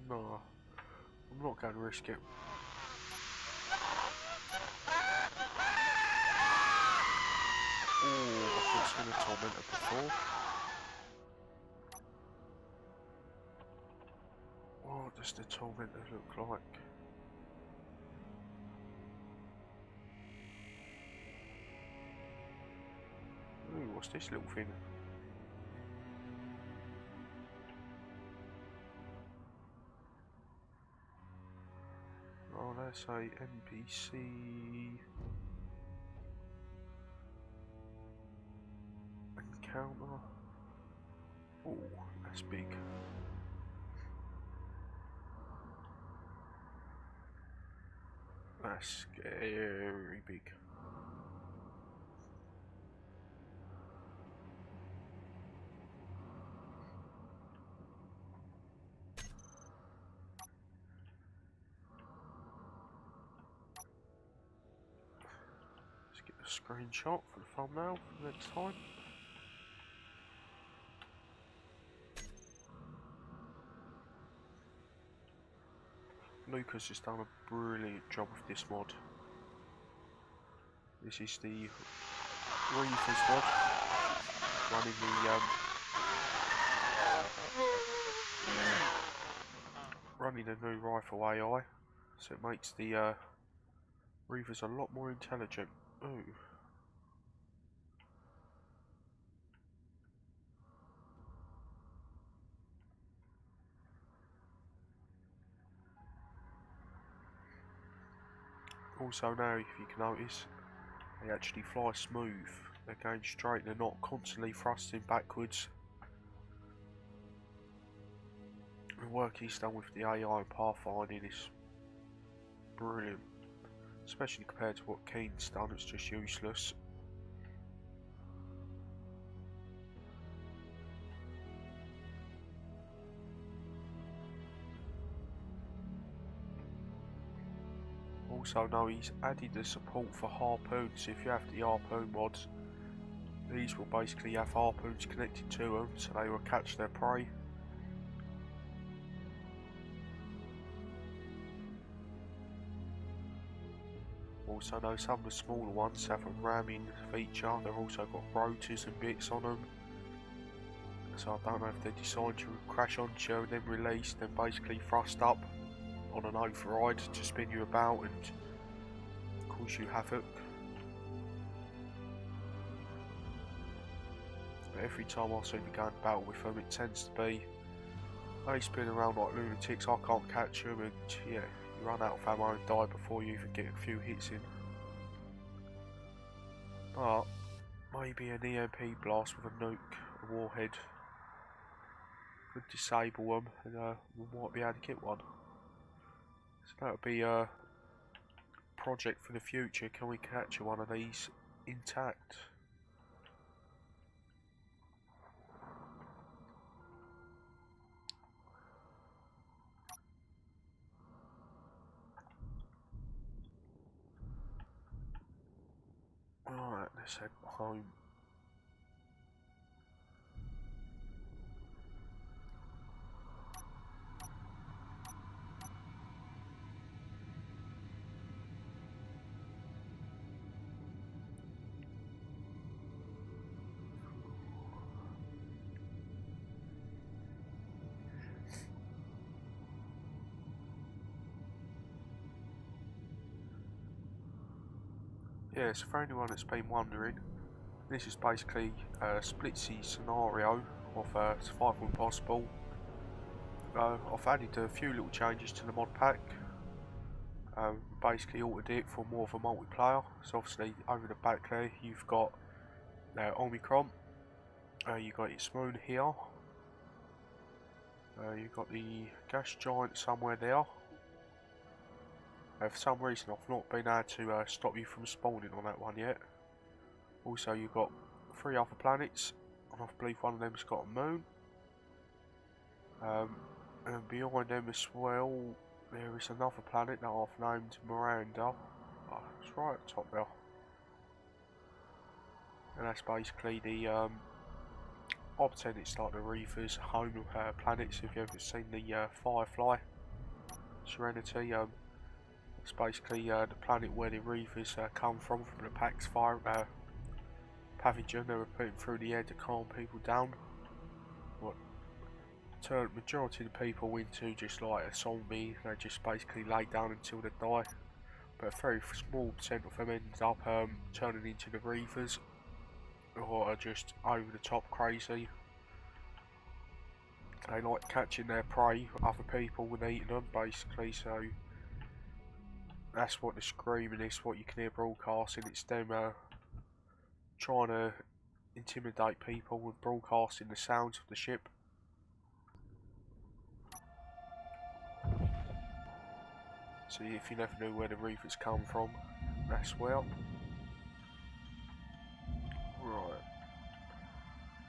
No, I'm not going to risk it. Oh, I think it's been a tormentor before. What does the tormentor look like? Ooh, what's this little thing? Oh, that's a NPC. Encounter. Oh, that's big. That's scary big. Let's get a screenshot for the thumbnail for next time. Lucas has done a brilliant job with this mod. This is the Reefers mod, running the running a new rifle AI, so it makes the Reavers a lot more intelligent. Ooh. Also now, if you can notice, they actually fly smooth. They're going straight, they're not constantly thrusting backwards. The work he's done with the AI and pathfinding is brilliant. Especially compared to what Keen's done, it's just useless. Also now he's added the support for harpoons. If you have the harpoon mods, these will basically have harpoons connected to them, so they will catch their prey. Also though, some of the smaller ones have a ramming feature. They've also got rotors and bits on them. So I don't know if they decide to crash onto you and then release, then basically thrust up on an override to spin you about and cause you havoc. But every time I seem to go in battle with them, it tends to be they spin around like lunatics, I can't catch them, and yeah, you run out of ammo and die before you even get a few hits in. But maybe an EMP blast with a nuke, a warhead, could disable them, and we might be able to get one. So that would be a project for the future. Can we capture one of these intact? Alright, let's head home. Yeah, so for anyone that's been wondering, this is basically a Splitsie scenario of Survival Impossible. I've added a few little changes to the mod pack. Basically altered it for more of a multiplayer. So obviously over the back there you've got Omicron, you've got its moon here, you've got the gas giant somewhere there. For some reason I've not been able to stop you from spawning on that one yet. Also you've got 3 other planets, and I believe one of them's got a moon. And behind them as well, there is another planet that I've named Miranda. Oh, it's right at the top there. And that's basically the, I'll pretend it's like the Reaver's home planets. If you've ever seen the Firefly, Serenity, it's basically the planet where the Reavers come from the Pax Fire pathogen they were putting through the air to calm people down. What turned the majority of the people into just like a zombie. They just basically lay down until they die. But a very small percent of them ends up turning into the Reavers, or are just over the top crazy. They like catching their prey, other people, and eating them basically. So that's what the screaming is, what you can hear broadcasting. It's them trying to intimidate people with broadcasting the sounds of the ship. So if you never knew where the Reavers come from, that's where. Right.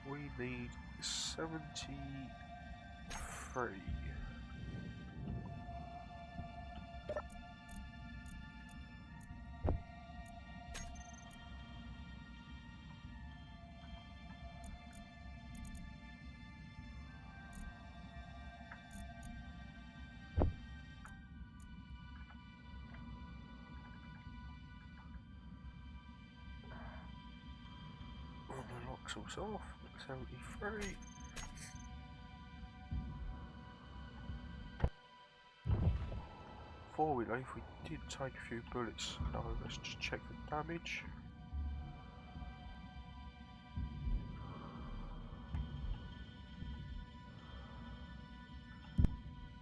We need 73. The locks all off. 73. before we leave, we did take a few bullets, so let's just check the damage.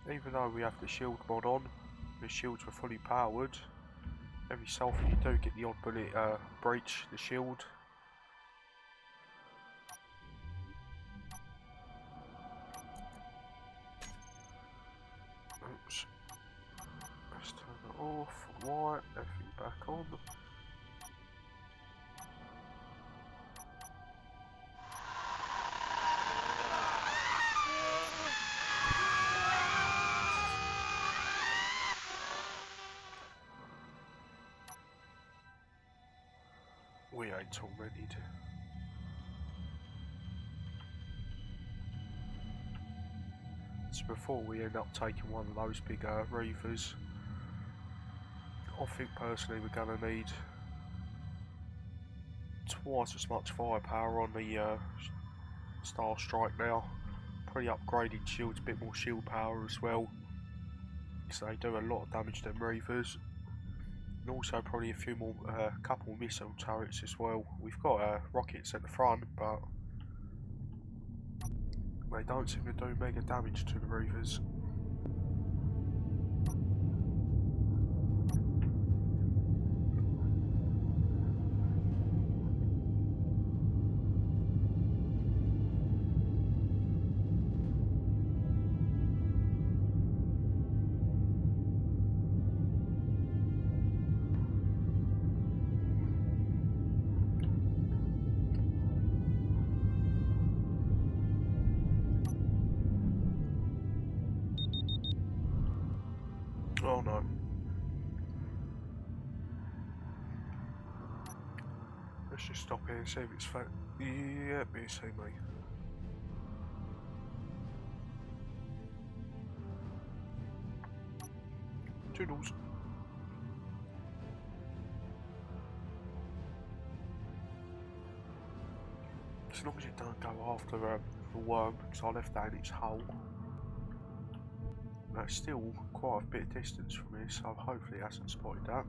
Even though we have the shield mod on, the shields were fully powered, every so often you do get the odd bullet breach the shield. Oops. Let's turn it off, right, everything back on. We ain't tormented. So before we end up taking one of those big reavers, I think personally we're going to need twice as much firepower on the Star Strike now. Pretty upgraded shields, a bit more shield power as well, so they do a lot of damage to them reavers. And also probably a few more, couple missile turrets as well. We've got rockets at the front, but they don't seem to do mega damage to the reavers. Oh no. Let's just stop here and see if it's fat. Yeah, you see me. Toodles. As long as it don't go after the worm, because I left that in its hole. That's still quite a bit of distance from here, so hopefully it hasn't spotted that.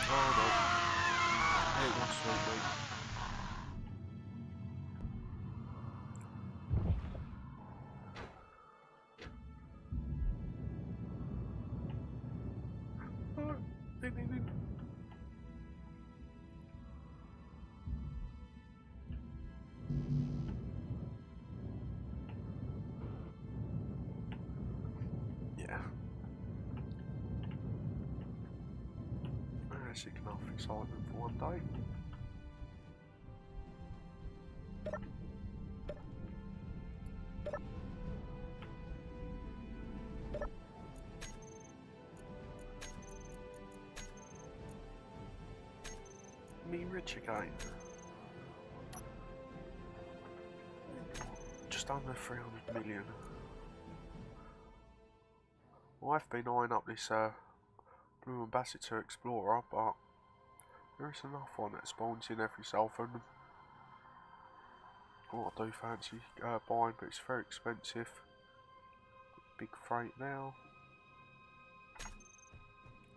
Oh no. It must be. Yeah. That's enough excitement for one day. Me rich again. Just under 300 million. Well, I've been eyeing up this Blue Ambassador Explorer, but there is enough one that spawns in every so often. What I do fancy buying, but it's very expensive. Big freight now.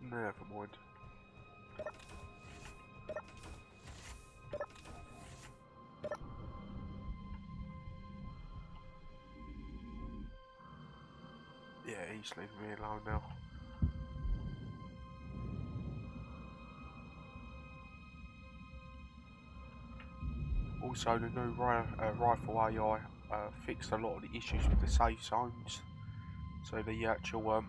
Never mind. Yeah, he's leaving me alone now. Also, the new rifle AI fixed a lot of the issues with the safe zones. So the actual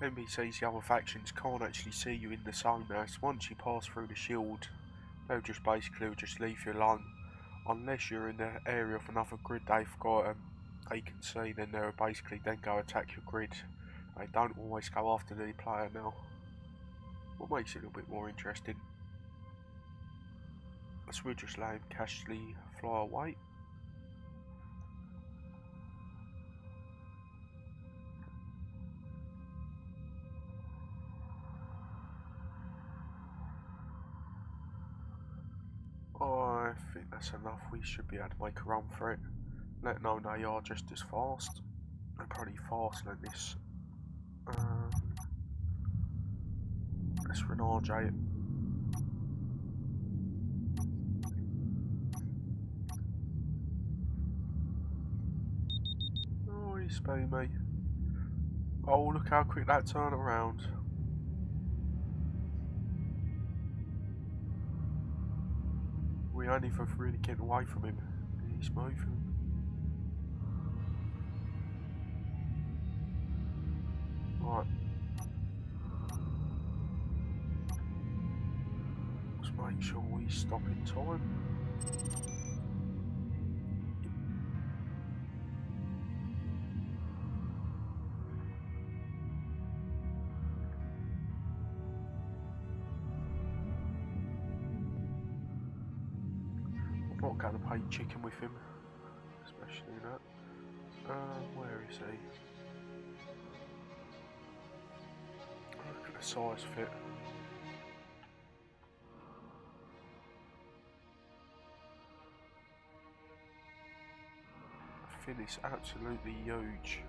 NPCs, the other factions, can't actually see you in the zone now. So once you pass through the shield, they'll just basically leave you alone. Unless you're in the area of another grid they've got, they can see, then they'll basically then go attack your grid. They don't always go after the player now. What makes it a little bit more interesting. So we'll just let him casually fly away. I think that's enough. We should be able to make a run for it. let know they are just as fast. They're probably faster than this. Let's renarge it. Oh, you spay me. Oh, look how quick that turned around. We only for really getting away from him. He's moving. Right. Let's make sure we stop in time. I'm not going to play chicken with him, especially that. Where is he? Look at the size fit. The fin is absolutely huge.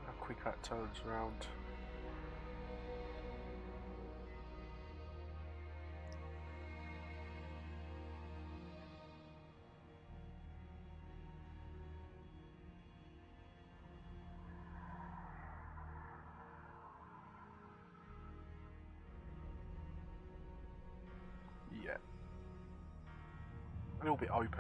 How quick that turns around. Yeah. A little bit OP.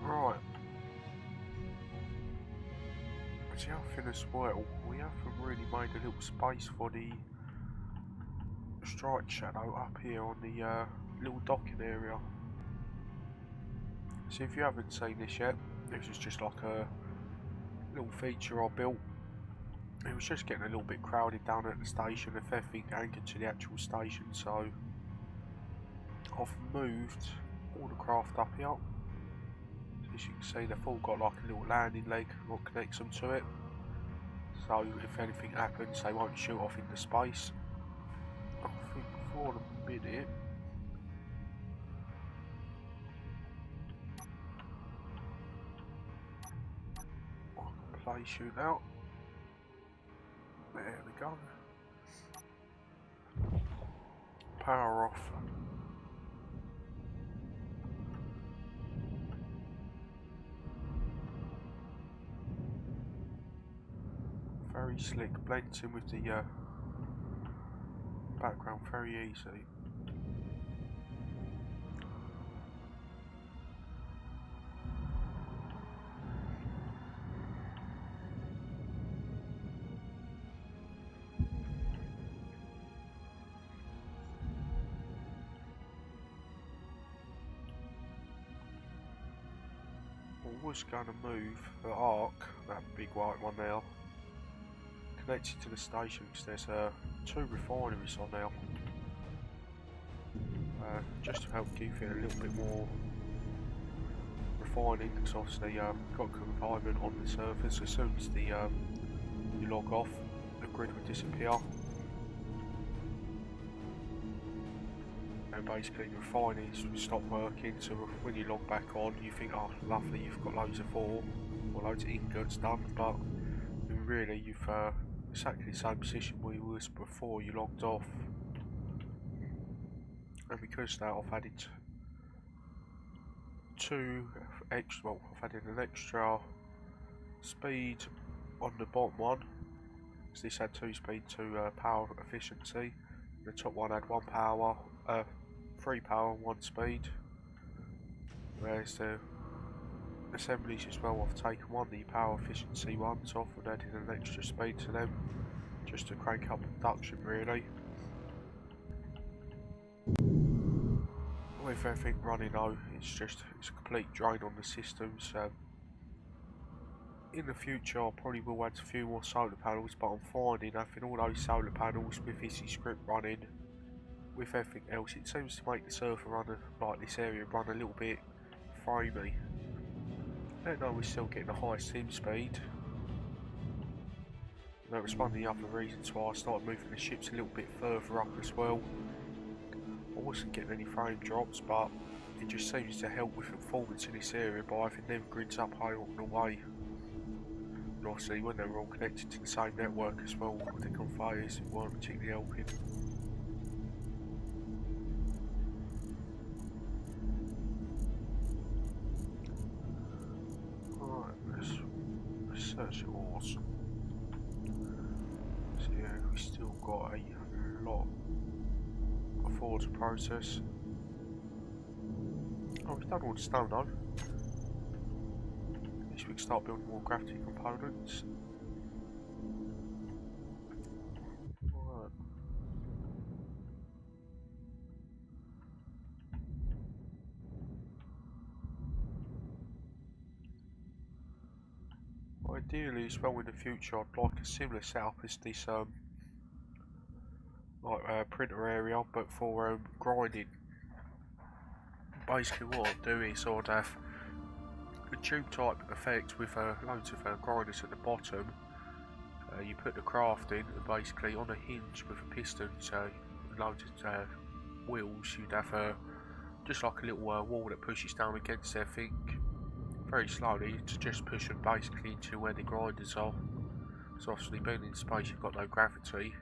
Right. See how thin as well, we haven't really made a little space for the strike shadow up here on the little docking area. So if you haven't seen this yet, this is just like a little feature I built. It was just getting a little bit crowded down at the station, if everything anchored to the actual station, so I've moved all the craft up here. As you can see, they've all got like a little landing leg that connects them to it, so if anything happens they won't shoot off into space. I think for the minute I can play shootout. There we go. Power off. Very slick, blends in with the background very easy. I was going to move the arc, that big white one now, connected to the station because there's 2 refineries on now. Just to help give it a little bit more refining, because obviously got confinement on the surface. As soon as you log off, the grid will disappear. And basically the refineries will stop working, so when you log back on you think, oh lovely, you've got loads of ore or loads of ingots done, but really you've exactly the same position where you was before you logged off. And because of that I've added 2 extra, well I've added an extra speed on the bottom one, so this had 2 speed, 2 power efficiency. The top one had 1 power, 3 power and 1 speed, whereas the assemblies as well, I've taken one the power efficiency ones off and added an extra speed to them just to crank up production really. With everything running though, it's a complete drain on the systems. In the future I probably will add a few more solar panels, but I'm finding having all those solar panels with this script running, with everything else, it seems to make the server run like this area run a little bit framey. Even though we're still getting a high sim speed, that was one of the other reasons why I started moving the ships a little bit further up as well. I wasn't getting any frame drops, but it just seems to help with performance in this area by having them grids up high up and away. And obviously when they were all connected to the same network as well, the conveyors weren't particularly helping. Right, let's search the ores. So yeah, we've still got a lot of ore to process. Oh, we've done all the stone though. At least we can start building more gravity components. Right. Ideally as well in the future I'd like a similar setup as this printer area, but for grinding. Basically what I'd do is I'd have a tube type effect with loads of grinders at the bottom. You put the craft in and basically on a hinge with a piston, so loads of wheels, you'd have just like a little wall that pushes down against everything very slowly to just push them basically into where the grinders are. So obviously being in space you've got no gravity.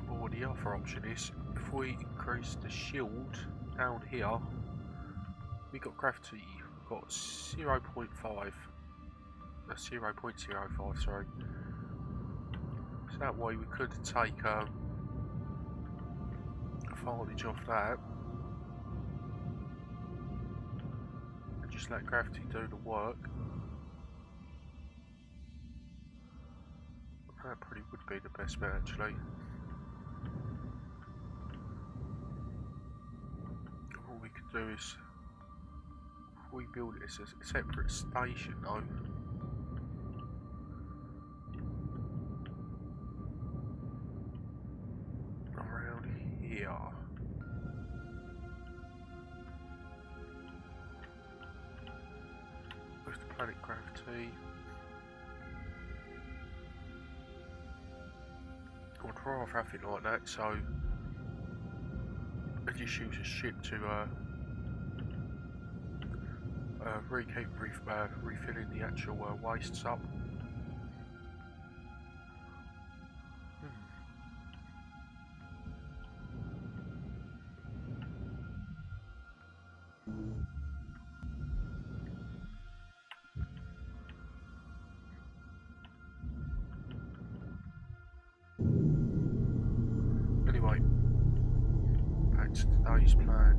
Or the other option is, if we increase the shield down here, we got gravity, we've got 0.5, 0.05, sorry. So that way we could take advantage of that and just let gravity do the work. That probably would be the best bet actually. What we could do is, if we build it as a separate station though, around here. With the planet gravity. I'd rather have it like that, so I just use a ship to keep refilling the actual wastes up. Anyway, back to today's plan.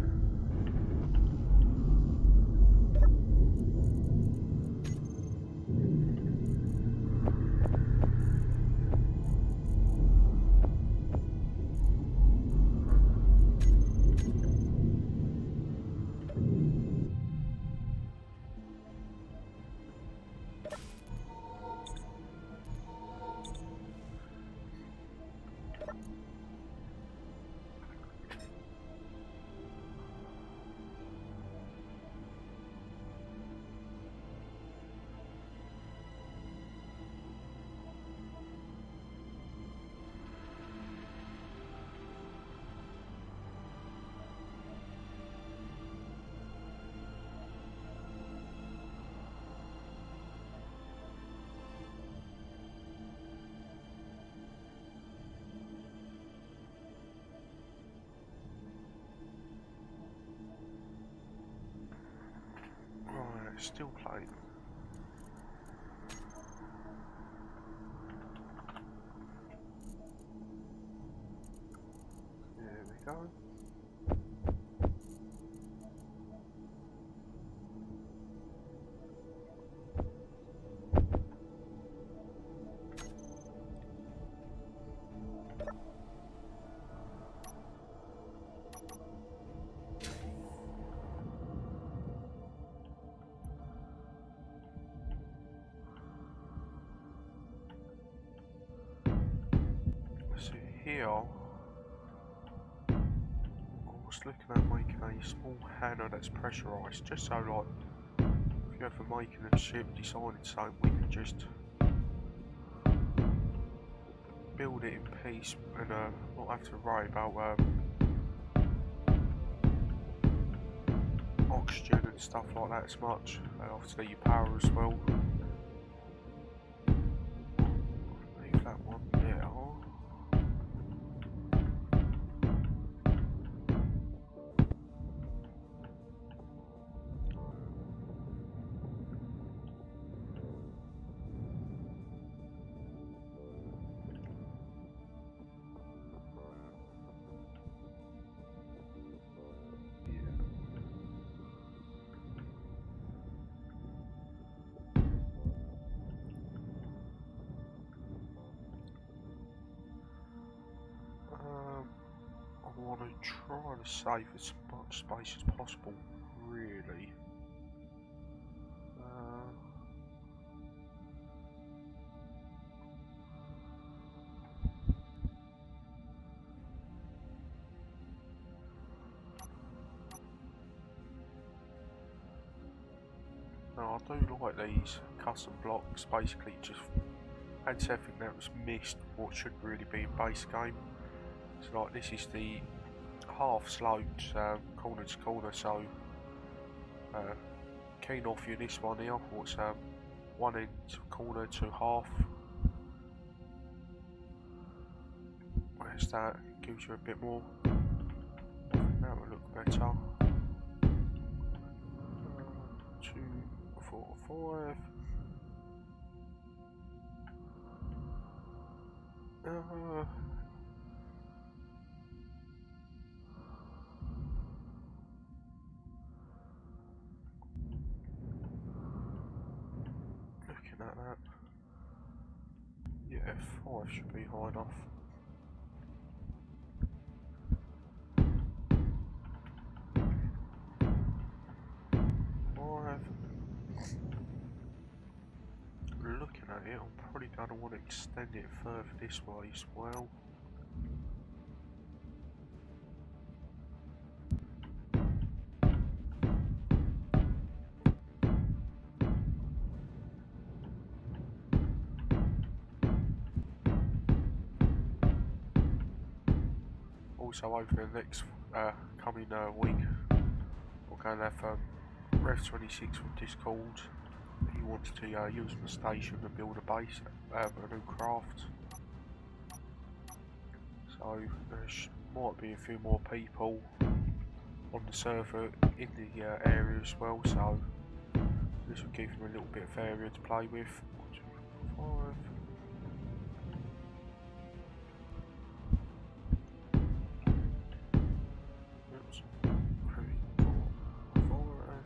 Right, still playing. There we go. Here, I was looking at making a small hangar that's pressurised, just so like, if you're ever making a ship, deciding something, we can just build it in peace and not have to worry about oxygen and stuff like that as much. Obviously your power as well. Leave that one there. I want to try to save as much space as possible, really. Now I do like these custom blocks, basically just adds everything that was missed, what should really be in base game. So like this is the half sloped corner to corner, so keen off you this one here, what's one end corner to half. Where's that? Gives you a bit more. I think that will look better. 2, 4, 5. Looking at that, yeah, 5 should be high enough. Looking at it, I'm probably going to want to extend it further this way as well. Also over the next coming week, we're going to have Rev26 from Discord. He wants to use my station to build a base, a new craft. So there might be a few more people on the server in the area as well, so this will give them a little bit of area to play with. 1, 2, 3, 4, 5. Oops. 3, 4, 5.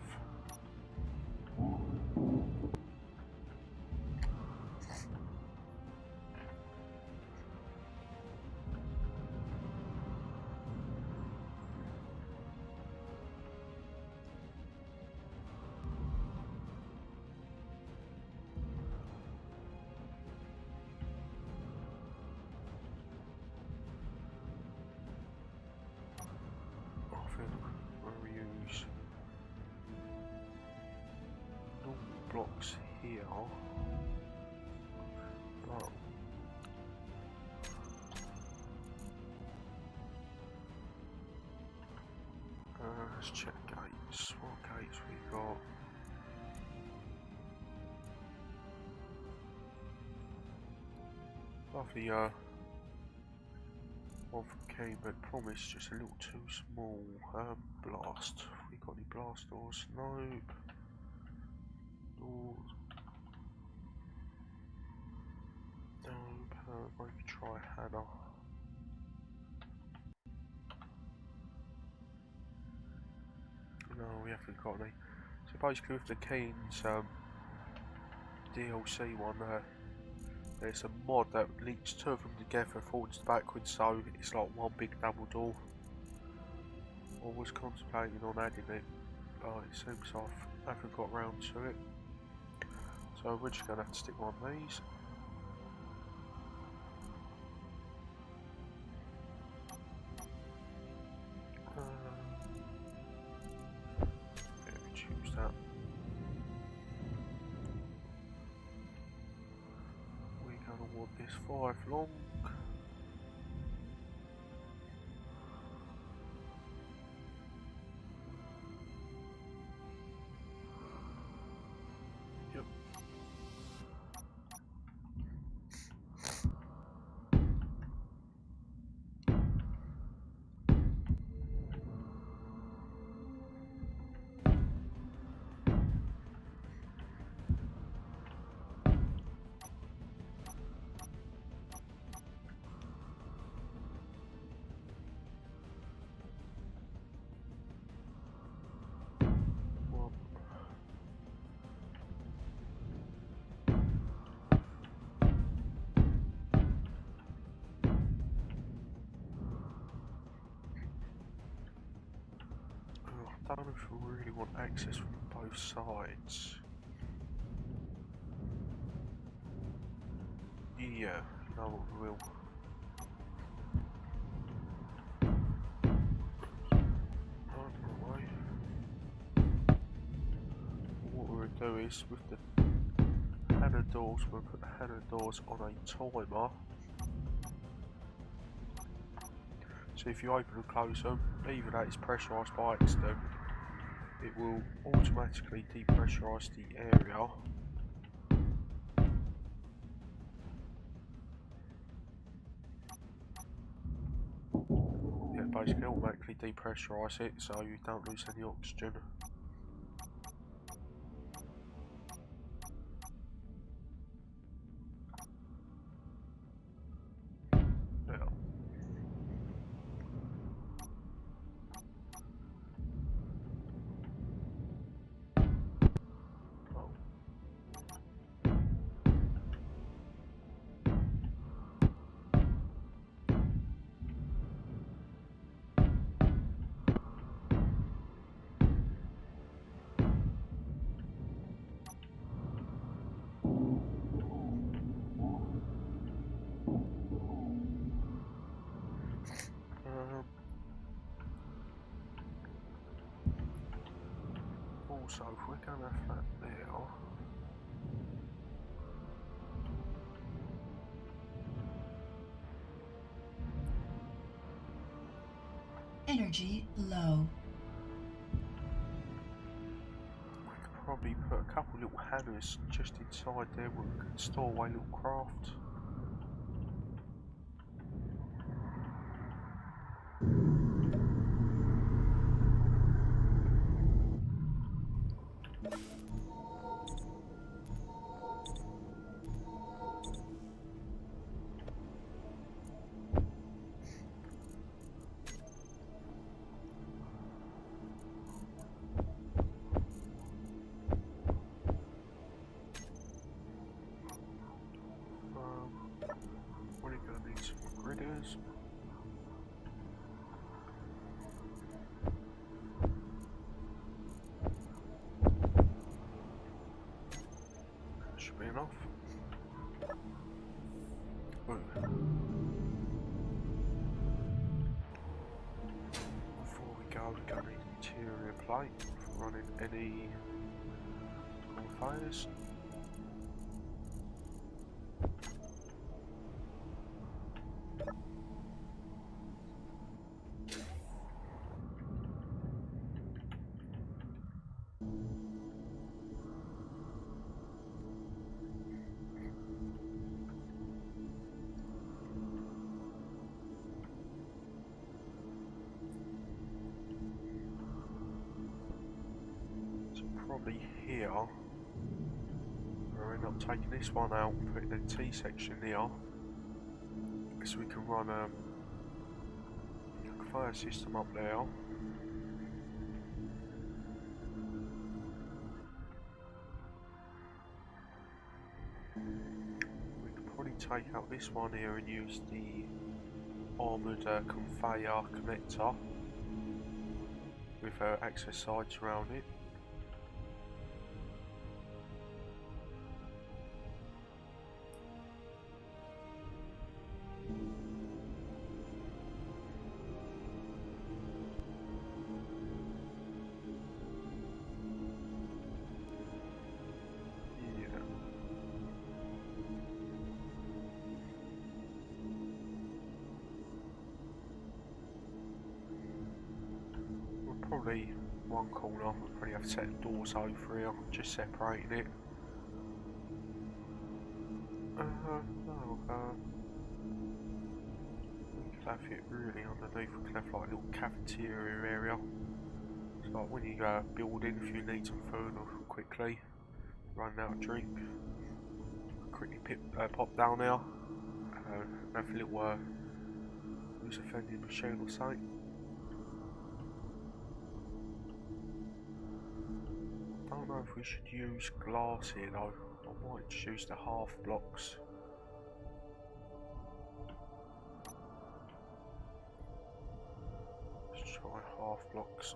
We'll use normal blocks here. Oh. Let's check gates. What gates we got? Lovely one from Kane, but promise just a little too small. Blast. We got any blast doors? Nope. Doors. Nope. Maybe try Hannah. No, we haven't got any. So basically with the Keynes DLC one, there's a mod that links two of them together forwards to backwards, so it's like one big double door. I was contemplating on adding it, but it seems I haven't got round to it. So we're just going to have to stick on these. It's 5 long. Yep. I don't know if we really want access from both sides. Yeah, you know what we will. What we're going to do is, with the Hannah doors, we'll put the Hannah doors on a timer. So if you open and close them, even though it's pressurised by accident, it will automatically depressurise the area. Yeah, basically automatically depressurise it so you don't lose any oxygen. Also, if we're going to have that there, energy low. we could probably put a couple little hangers just inside there where we can store away little craft. We're going to need some gridders. That should be enough. Ooh. Before we go, we're going to need an interior plate for running any fires. Probably here. We're not taking this one out and putting the T section here, so we can run a fire system up there. We could probably take out this one here and use the armoured conveyor connector with access sides around it. only one corner. We probably have to set the doors over here, just separating it. We could have it really underneath. We could have like a little cafeteria area. So like when you go building, if you need some food or quickly run out of drink, quickly pop down there. Have a little use a vending machine or something. I don't know if we should use glass here though. I might just use the half blocks. Let's try half blocks.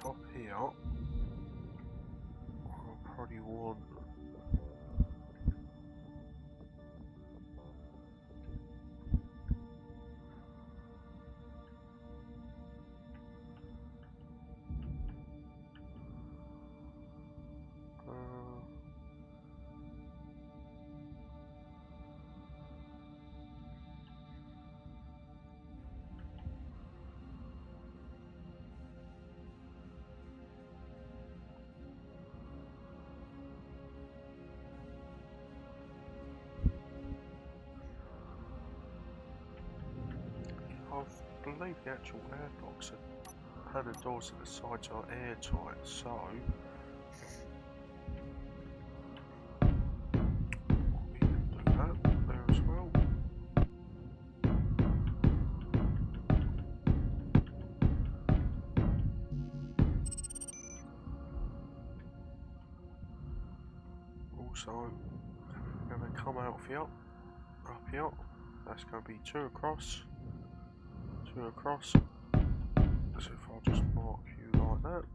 Top here, I'll probably want I believe the actual airblocks and the doors at the sides are airtight, so we can do that there as well. Also, we're going to come out of here, up here, that's going to be 2 across. 2 across, so if I just mark you like that.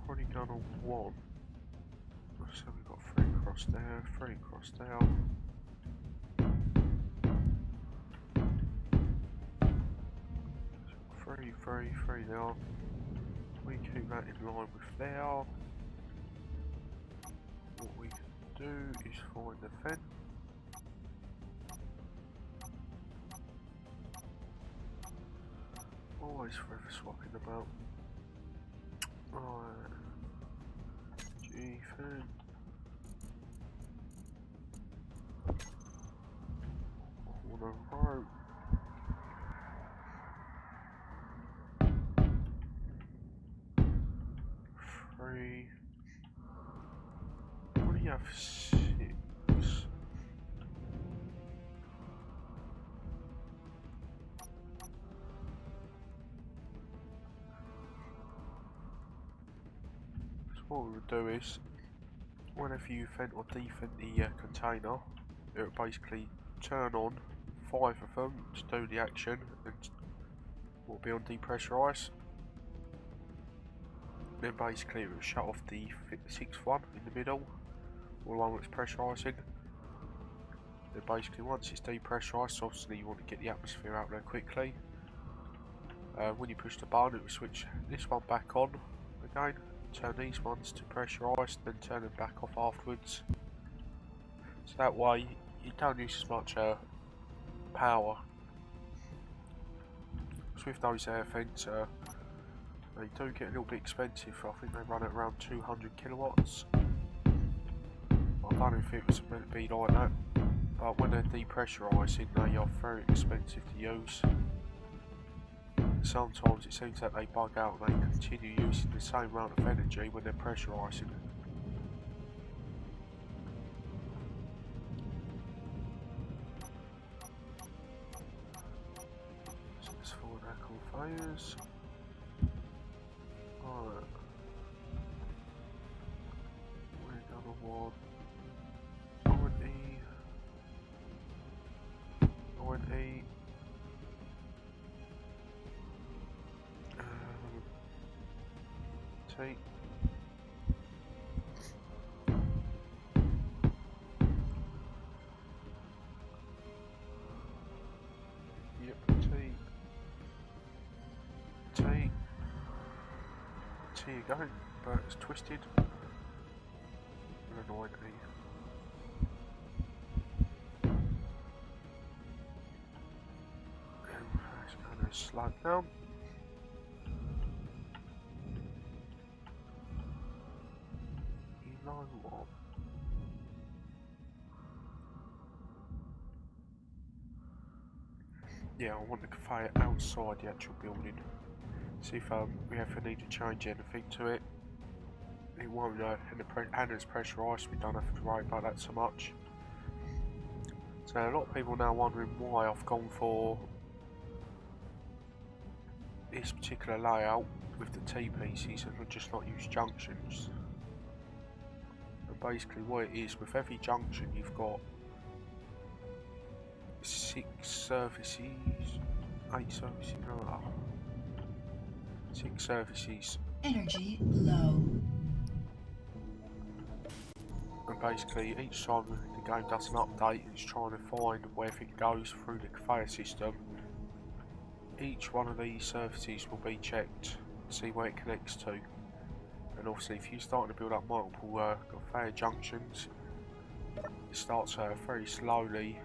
Probably gonna want, so we've got 3 across there, 3 across there. 3, 3, 3 there. We keep that in line with there. What we can do is find the fence. Always forever swapping about. Right. G fan. On a rope. Three. What do you have? 6. What we would do is, whenever you vent or defent the container, it will basically turn on 5 of them to do the action and will be on depressurize. Then basically it will shut off the 6th one in the middle, or the one that's pressurising. Then basically once it's depressurised, obviously you want to get the atmosphere out there quickly. When you push the button it will switch this one back on again. turn these ones to pressurised, then turn them back off afterwards. So that way you don't use as much power. So with those air vents, they do get a little bit expensive. I think they run at around 200 kilowatts. I don't know if it was meant to be like that, but when they're depressurising they are very expensive to use. Sometimes it seems that they bug out and they continue using the same amount of energy when they're pressurising. So let's forward our conveyors. Right. We're gonna want 90, 90. Take. Yep, T again, but it's twisted. And an 90. It's going to slow down. You know what? Yeah, I want the conveyor outside the actual building. See if we ever need to change anything to it. It won't, and it's pressurised, we don't have to worry about that so much. So a lot of people now wondering why I've gone for this particular layout with the T-pieces and just not use junctions. And basically what it is, with every junction you've got 6 services, 8 services, no, 6 services. Energy low. And basically each time the game does an update, it's trying to find where it goes through the conveyor system. Each one of these surfaces will be checked to see where it connects to. And obviously if you're starting to build up multiple conveyor junctions, it starts very slowly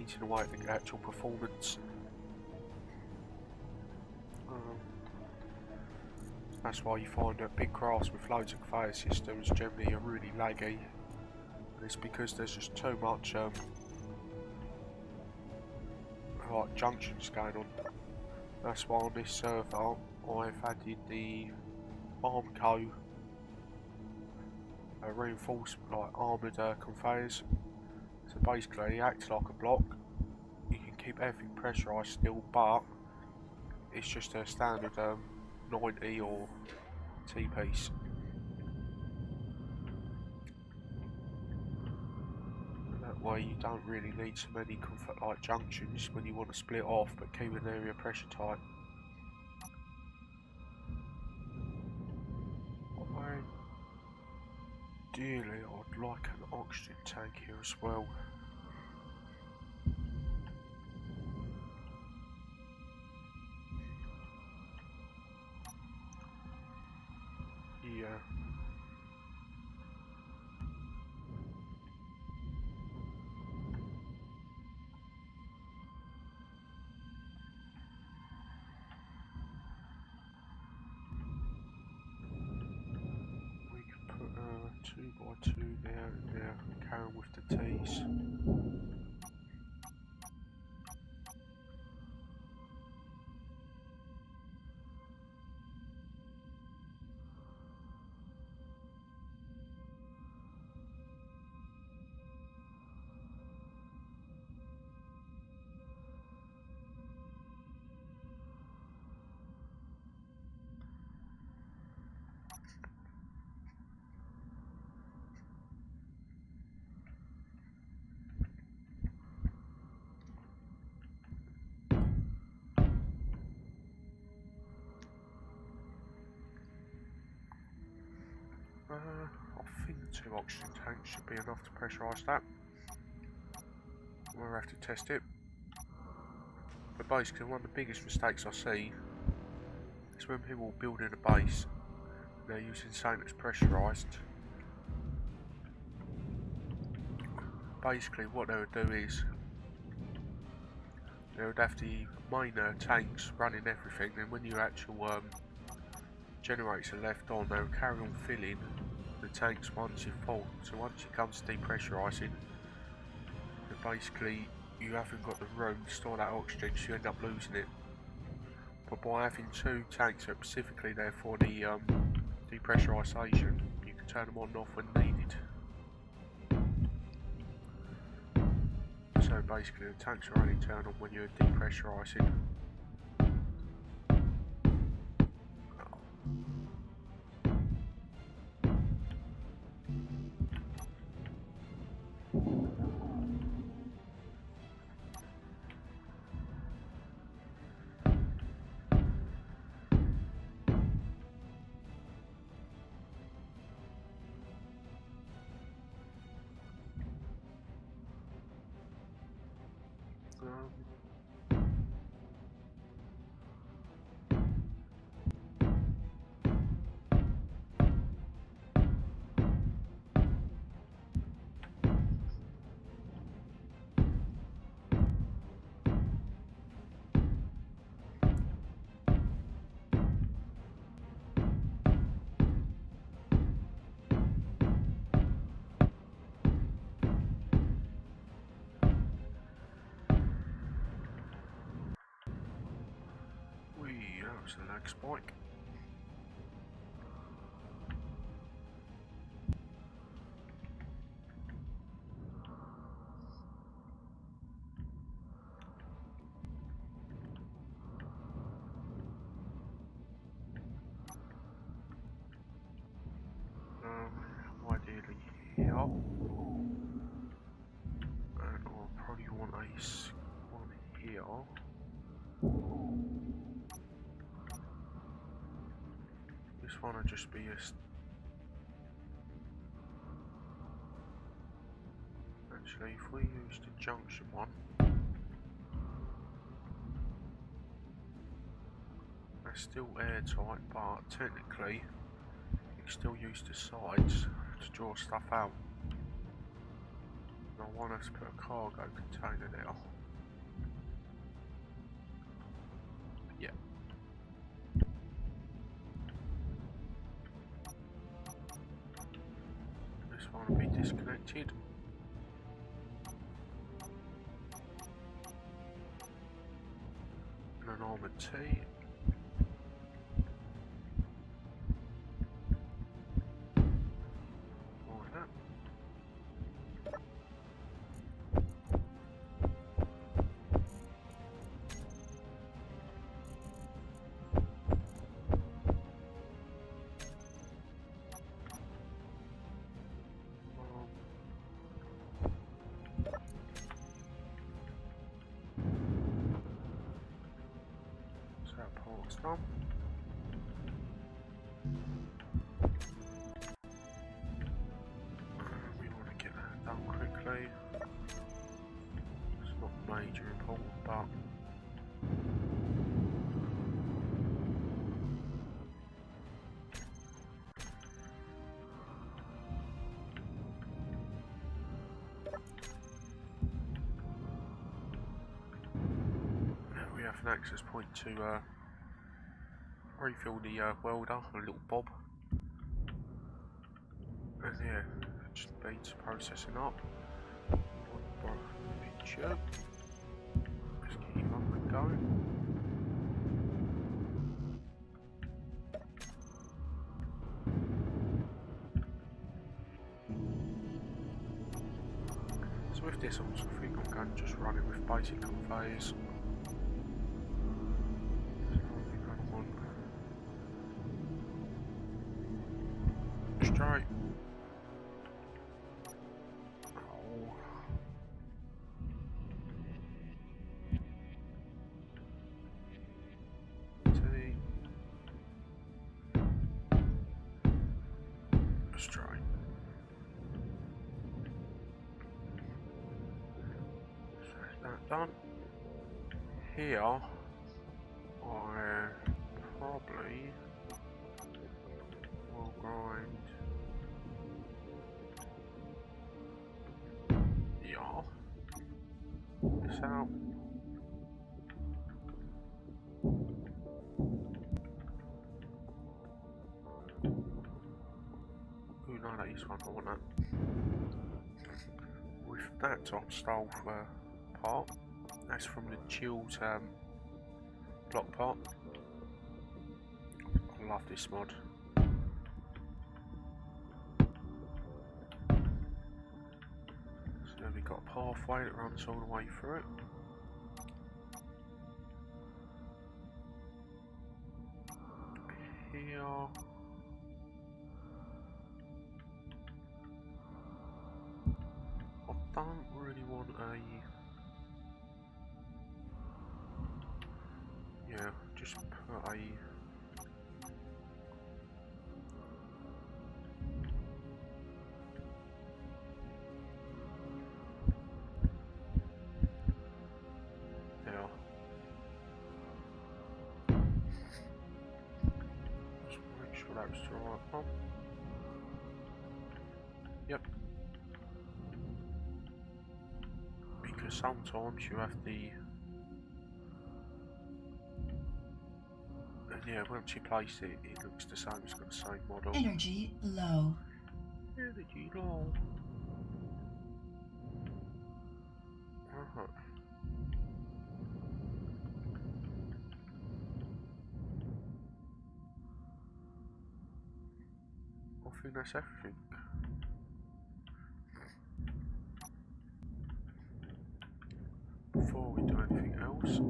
eating away at the actual performance. That's why you find that big crafts with loads of conveyor systems generally are really laggy. And it's because there's just too much like junctions going on. That's why on this server I've added the Armco reinforced, like armoured conveyors. So basically it acts like a block. You can keep everything pressurised still, but it's just a standard 90 or T-piece. That way you don't really need so many like junctions when you want to split off, but keep an area pressure tight. Ideally, I'd like an oxygen tank here as well. Yeah. We can put 2x2 there and there, carry on with the T's. I think the 2 oxygen tanks should be enough to pressurise that. We'll have to test it. But basically one of the biggest mistakes I see is when people build in a base they're using something that's pressurised. Basically what they would do is they would have the main tanks running everything, then when your actual generators are left on, they would carry on filling the tanks once you're full. So once it comes to depressurising, basically you haven't got the room to store that oxygen, so you end up losing it. But by having two tanks that are specifically there for the depressurisation, you can turn them on and off when needed. So basically the tanks are only turned on when you're depressurising. That was a lag spike. Ideally here, and I'll probably want one here. This one will just be a actually, if we use the junction one, that's still airtight, but technically you can still use the sides to draw stuff out. And I want us to put a cargo container there. Yeah. This one will be disconnected. And an armoured T. Like that. Done. We want to get that done quickly. It's not major important, but we have an access point to refill the welder, a little bob, and yeah, just beats processing up. Picture. Just keep on going. So with this, I think I'm going to just run it with basic conveyors. Straight. Oh. T. Straight. So that done. Here, I probably will grind. Yeah. This out. Ooh, no, that is one. I want that. With that top style part, that's from the chilled block part. I love this mod. So we've got a pathway that runs all the way through it. Here. I don't really want a... Yeah, just put a... There. Just make sure that was the right one. Yep. Because sometimes you have the... Yeah, once you place it, it looks the same, it's got the same model. Energy low. Energy low. I think that's everything. Before we do anything else,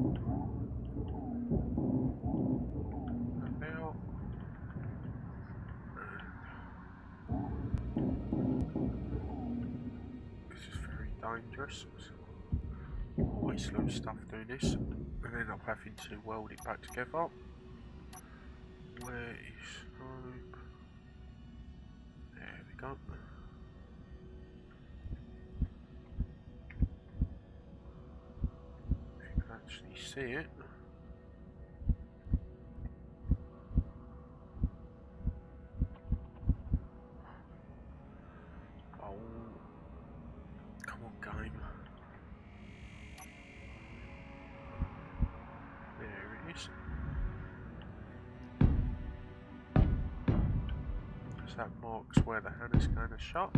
this is very dangerous. Always lose stuff doing this, and end up having to weld it back together. Where is hope? There we go. If you can actually see it. Oh, come on, game. There it is. So that marks where the hand is going to shut.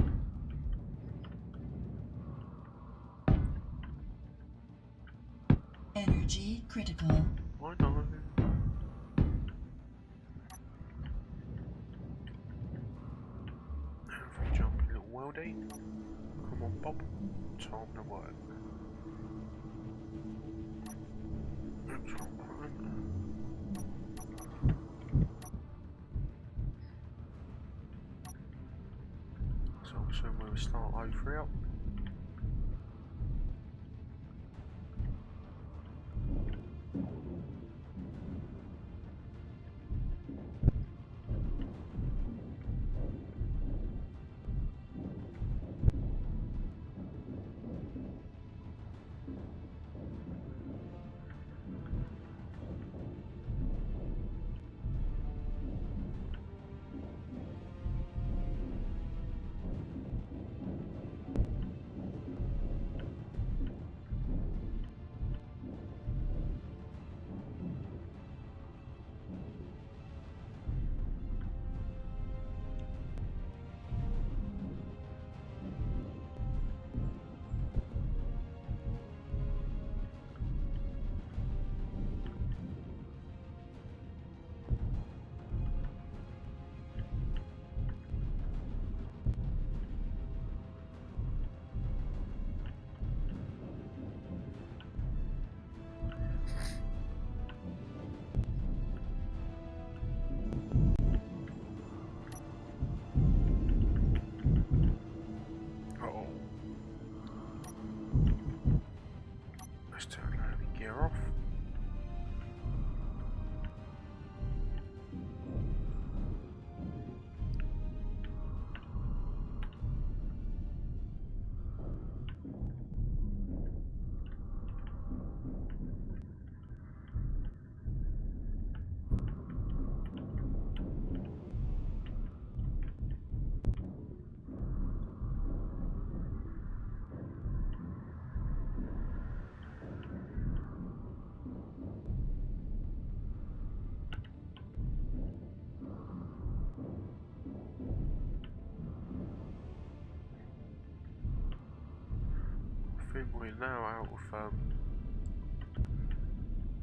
Energy critical. I know. Every jumpy little worldie. Come on, Bob. Time to work. That's wrong button. So I'm assuming we'll start over here. think we're now out of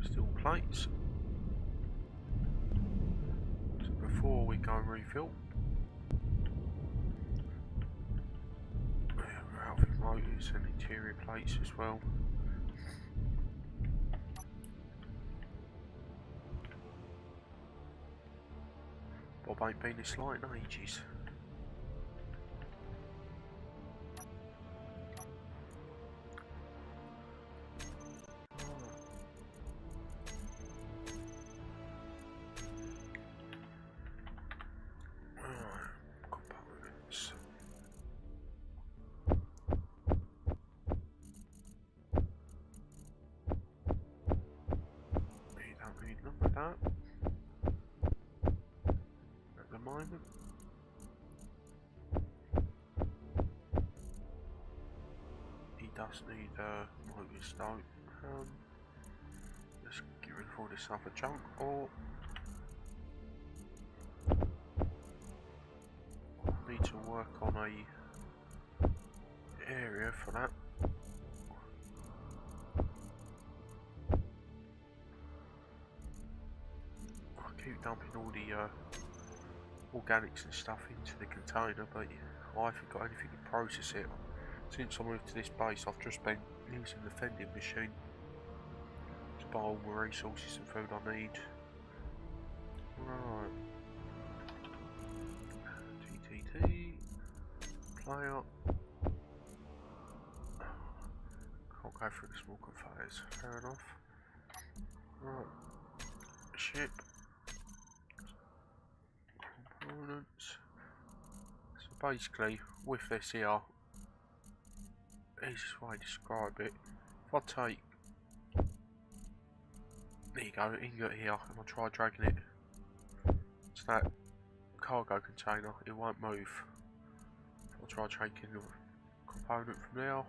steel plates. So before we go and refill, we're out of motors and interior plates as well. Bob ain't been this light in ages. Components. You don't need none of that at the moment. He does need motors though. Let's get rid of all this other junk, or need to work on a area for that. I keep dumping all the organics and stuff into the container, but I haven't got anything to process it. Since I moved to this base, I've just been using the vending machine to buy all the resources and food I need. Right. TTT. Player. Can't go through the small conveyors. Fair enough. Right. Ship. Components. So basically, with this here, easiest way to describe it, if I take, there you go, ingot here, and I try dragging it to that cargo container, it won't move. If I try taking the component from there,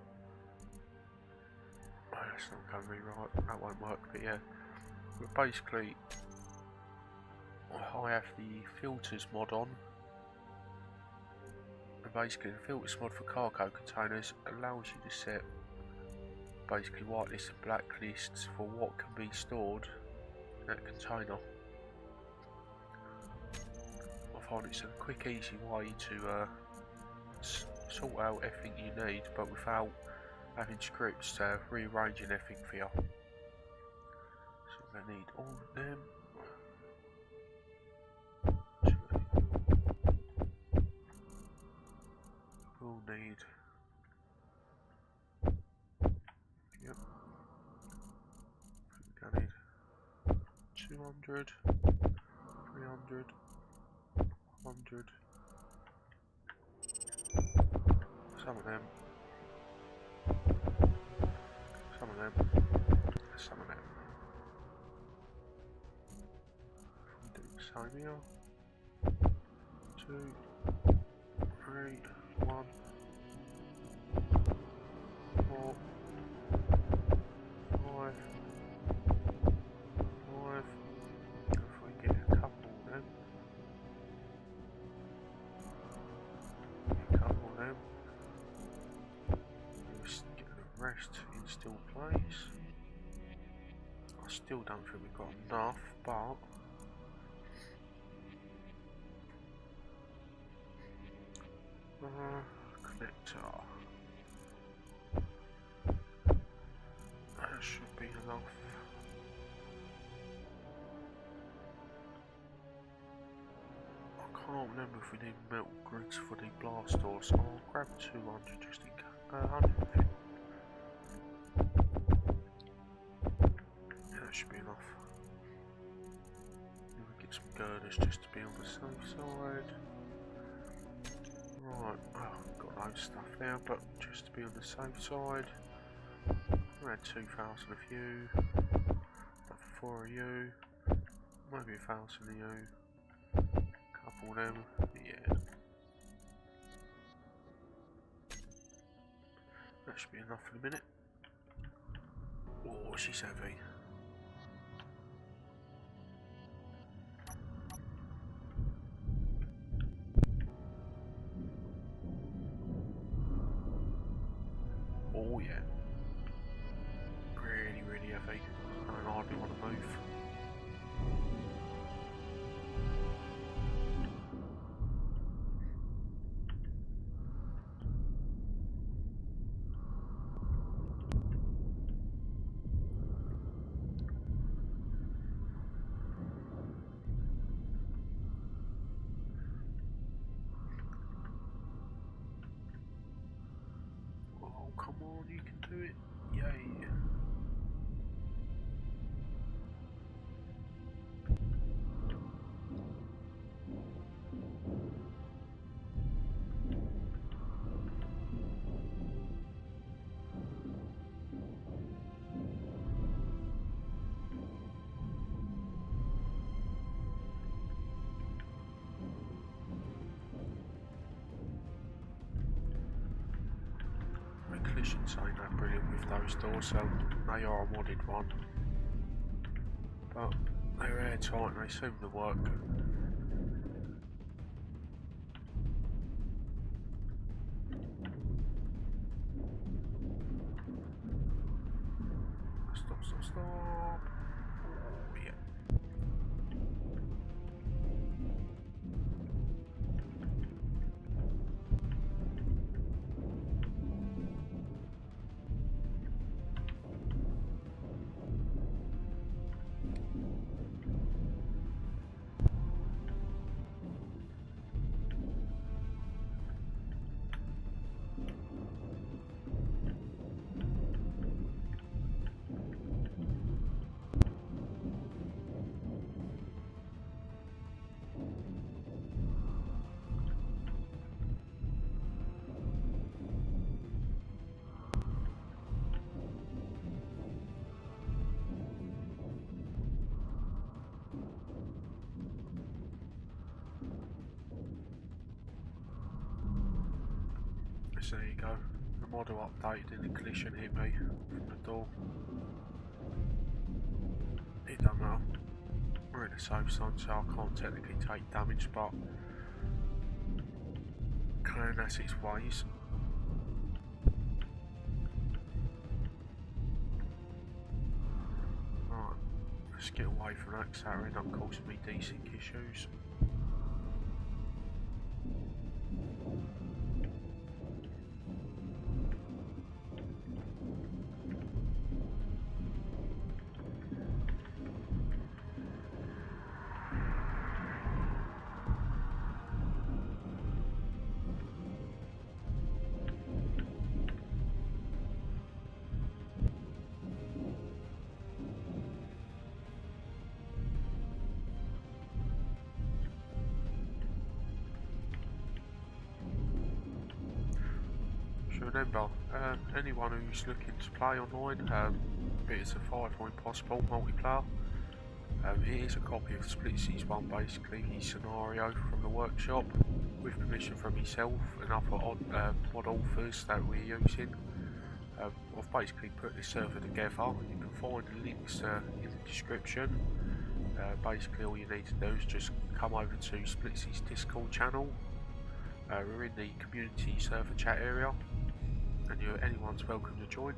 that's not going really right, that won't work, but yeah. But basically, I have the filters mod on, and basically the filters mod for cargo containers allows you to set basically whitelist and blacklists for what can be stored in that container. I find it's a quick, easy way to sort out everything you need, but without having scripts rearranging everything for you. So I'm going to need all of them. We'll need, yep, I'm going to need 200, 300, 100, some of them, some of them, some of them. We'll do the same here. 2, 3, 1, 4, 5, 5. If we get a couple then. A couple of them. Just get the rest in still place. I still don't think we've got enough, but connector. That should be enough. I can't remember if we need metal grids for the blast doors, so I'll grab 200 just in case. 150. Yeah, that should be enough. We'll get some girders just to be on the safe side. Right, oh, got loads of stuff now, but just to be on the safe side, we'll add 2,000 of you, another 4 of you, maybe 1,000 of you, couple of them, yeah. That should be enough in a minute. Oh, she's heavy. Oh yeah. heavy. I don't hardly want to move. Oh, come on, you can do it. Yay. Collisions ain't that brilliant with those doors, so they are a modded one. But they're airtight and they seem to work. Stop, stop, stop. Oh, yeah. So there you go. The model updated and the collision hit me from the door. It don't matter. We're in a safe zone, so I can't technically take damage, but can has its ways. Right, let's get away from that because that'll end up causing me decent issues. Remember, anyone who's looking to play online, it's a 5-point possible multiplayer. It is a copy of Splitsie's one, basically, his scenario from the workshop, with permission from himself and other mod authors that we're using. I've basically put this server together. You can find the links in the description. Basically all you need to do is just come over to Splitsie's Discord channel. We're in the community server chat area, and anyone's welcome to join.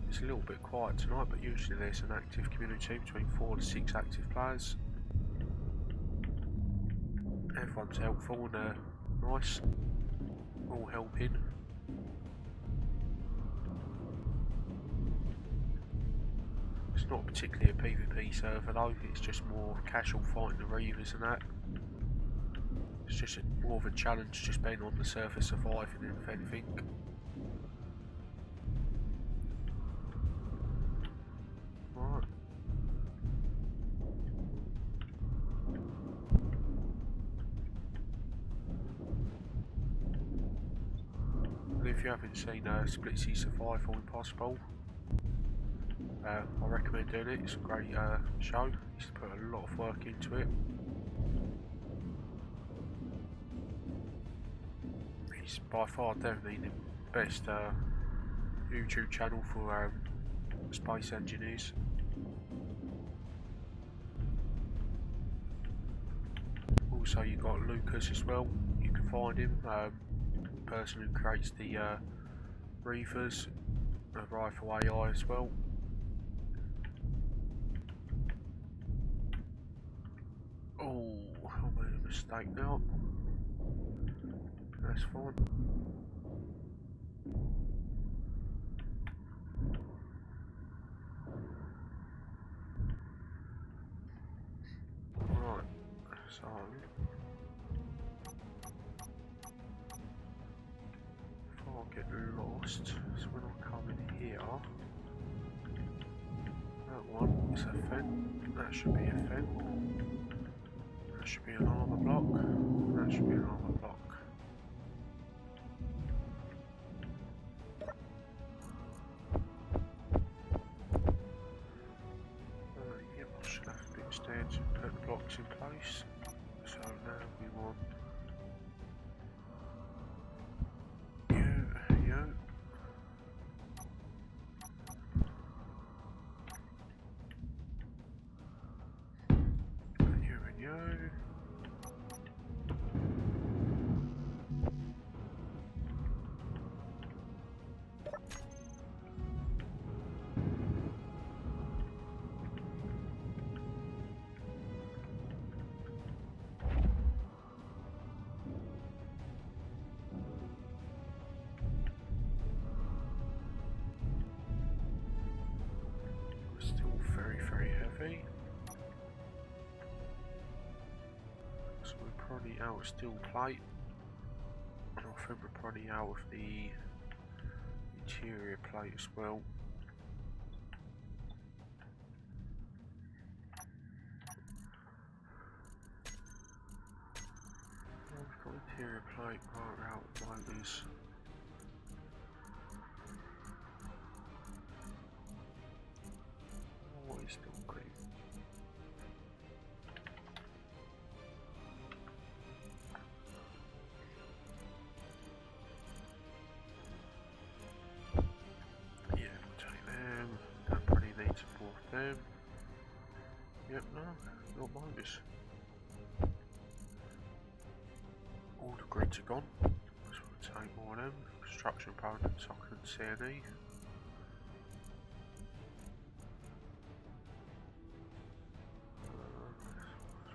It's a little bit quiet tonight, but usually there's an active community between 4 to 6 active players. Everyone's helpful and nice, all helping. It's not particularly a PvP server though, it's just more casual fighting the Reavers and that. It's just more of a challenge, just being on the surface, surviving, if anything. Right. And if you haven't seen Splitsie Survival Impossible, I recommend doing it. It's a great show. He's put a lot of work into it. He's by far definitely the best YouTube channel for space engineers. Also you've got Lucas as well, you can find him, the person who creates the Reavers. A rifle AI as well. Oh, I made a mistake now. That's fine. Right, so if I get lost, so when I come in here, that one is a fen, that should be a fen, that should be an armour block, that should be an armour block. Yep, I should have to instead put the blocks in place. So now we want you. Still very, very heavy. So we're probably out of steel plate. And I think we're probably out of the interior plate as well. We've got interior plate, right, we're out of motors. Oh, it's still green. Yeah, we'll take them. Don't probably need to both them. Yep, no, not motors. All the grids are gone, so we'll take more of them. Construction components I couldn't see any.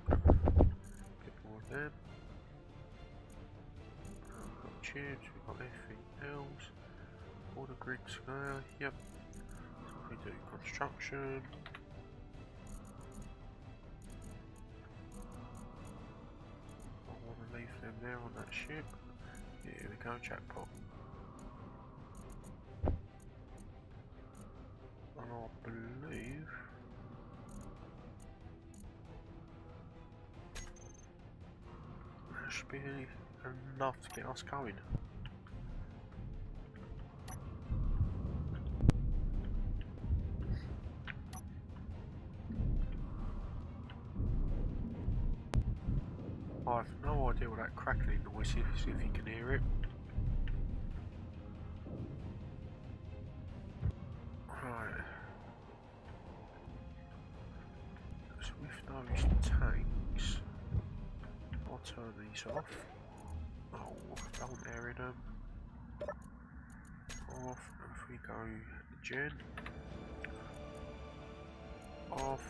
Get more of them. We've got chips, we've got everything else. All the grids there, yep. So we do construction. Leave them there on that ship. Here we go, jackpot. And I believe that should be enough to get us going. I have no idea what that crackling noise is, see if you can hear it. Right. So with those tanks, I'll turn these off. Oh, don't air them. Off, if we go gen. Off.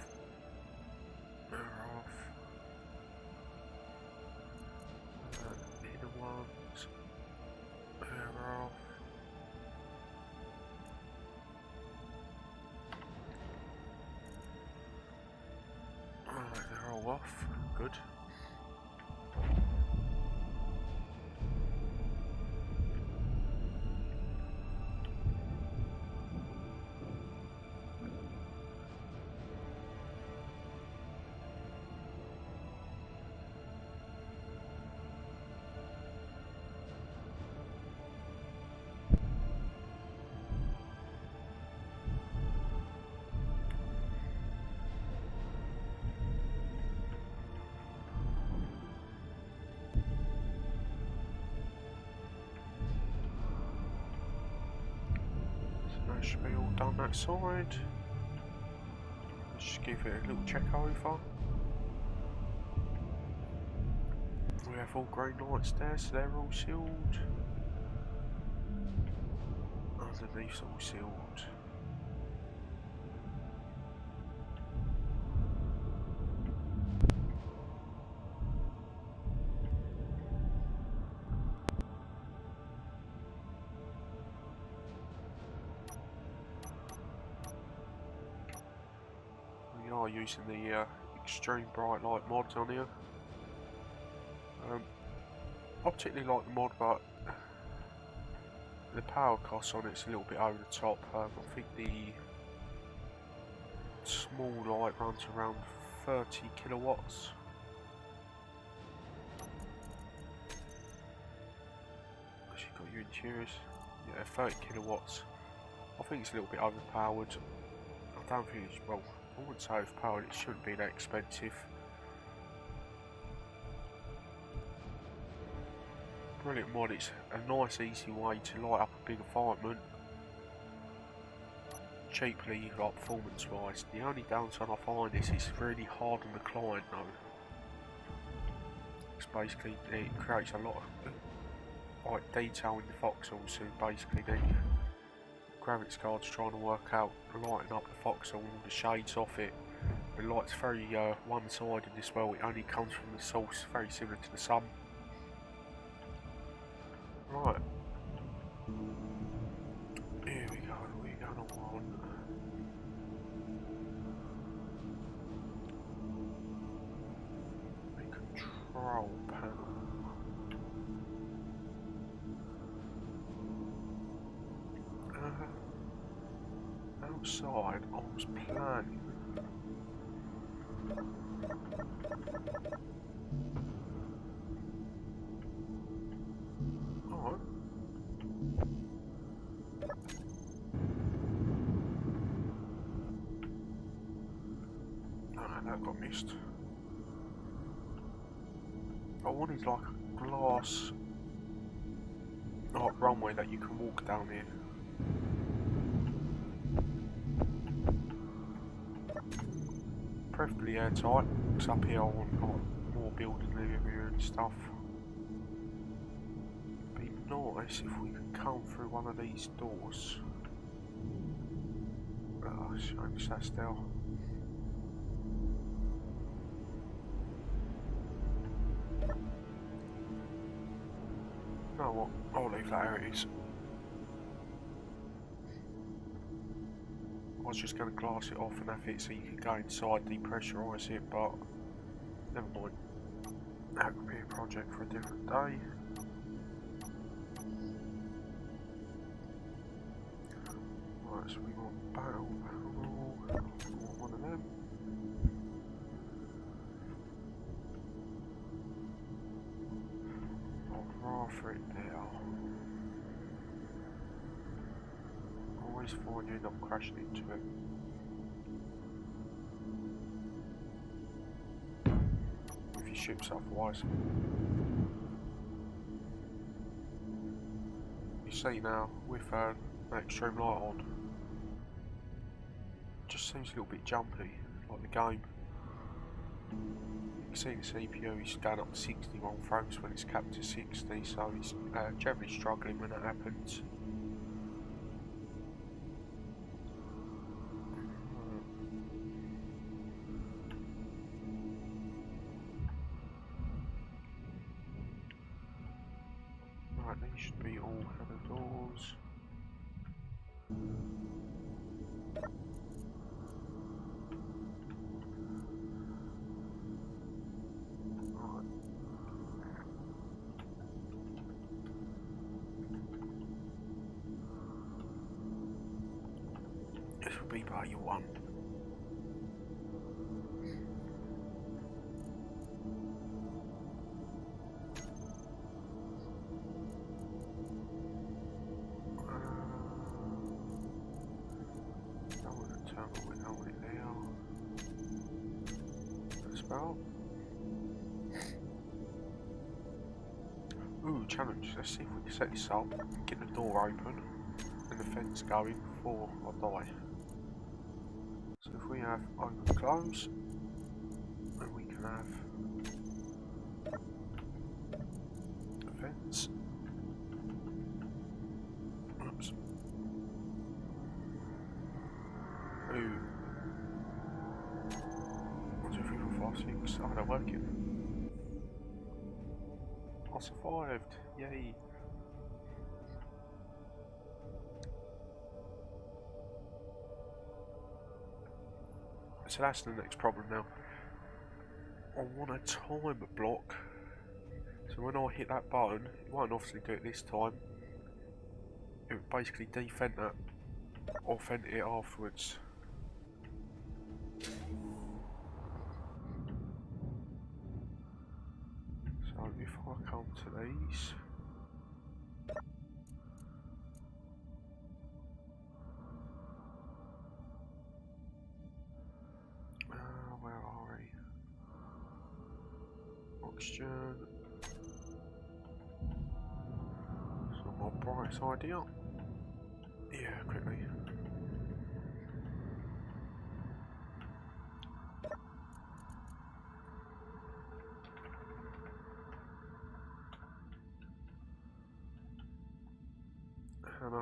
They're off. The ones are off. Alright, they're all off. Good. That should be all done that side. Let's just give it a little check over. We have all grey lights there, so they're all sealed. Other underneath's all sealed. We are using the extreme bright light mods on here. I particularly like the mod, but the power cost on it's a little bit over the top. I think the small light runs around 30 kilowatts. Because you've got your interiors. Yeah, 30 kilowatts. I think it's a little bit overpowered. I don't think it's, well, I wouldn't say overpowered, it shouldn't be that expensive. Brilliant mod, it's a nice easy way to light up a big apartment cheaply, like performance wise. The only downside I find is it's really hard on the client though. It's basically, it creates a lot of like detail in the voxels, so basically the graphics card's trying to work out lighting up the voxel and all the shades off it. The light's very one-sided as well, it only comes from the source, very similar to the sun. Right. Here we go, we're gonna want a control panel. Outside, I was planning alright. Oh, that got missed. I wanted like a glass like runway that you can walk down here. Preferably airtight, because up here I want like more building area and stuff. Be nice if we could come through one of these doors. Oh, shame it's that still. You know what? I'll leave that how it is. I was just going to glass it off and have it so you can go inside, depressurise it, but never mind. That could be a project for a different day. Right, so we want barrel, we want one of them. I'll rather it there. Always find you end up crashing into it. If your ship's otherwise. You see now, with that extreme light on, it just seems a little bit jumpy, like the game. You can see the CPU is going up to 61 frames when it's capped to 60, so it's generally struggling when that happens. Right, these should be all other doors. This will be by your one. Ooh, challenge. Let's see if we can set this up, get the door open and the fence going before I die. So if we have open close, then we can have a fence. Oops. 2, 1, 2, 3, 4, 5, 6. Oh, they're working. I survived. Yay. So that's the next problem now. I want a time block. So when I hit that button, it won't obviously do it this time. It would basically defend that, authentic it afterwards. So if I come to these, where are we? Oxygen. It's not my brightest idea. Yeah, quickly. And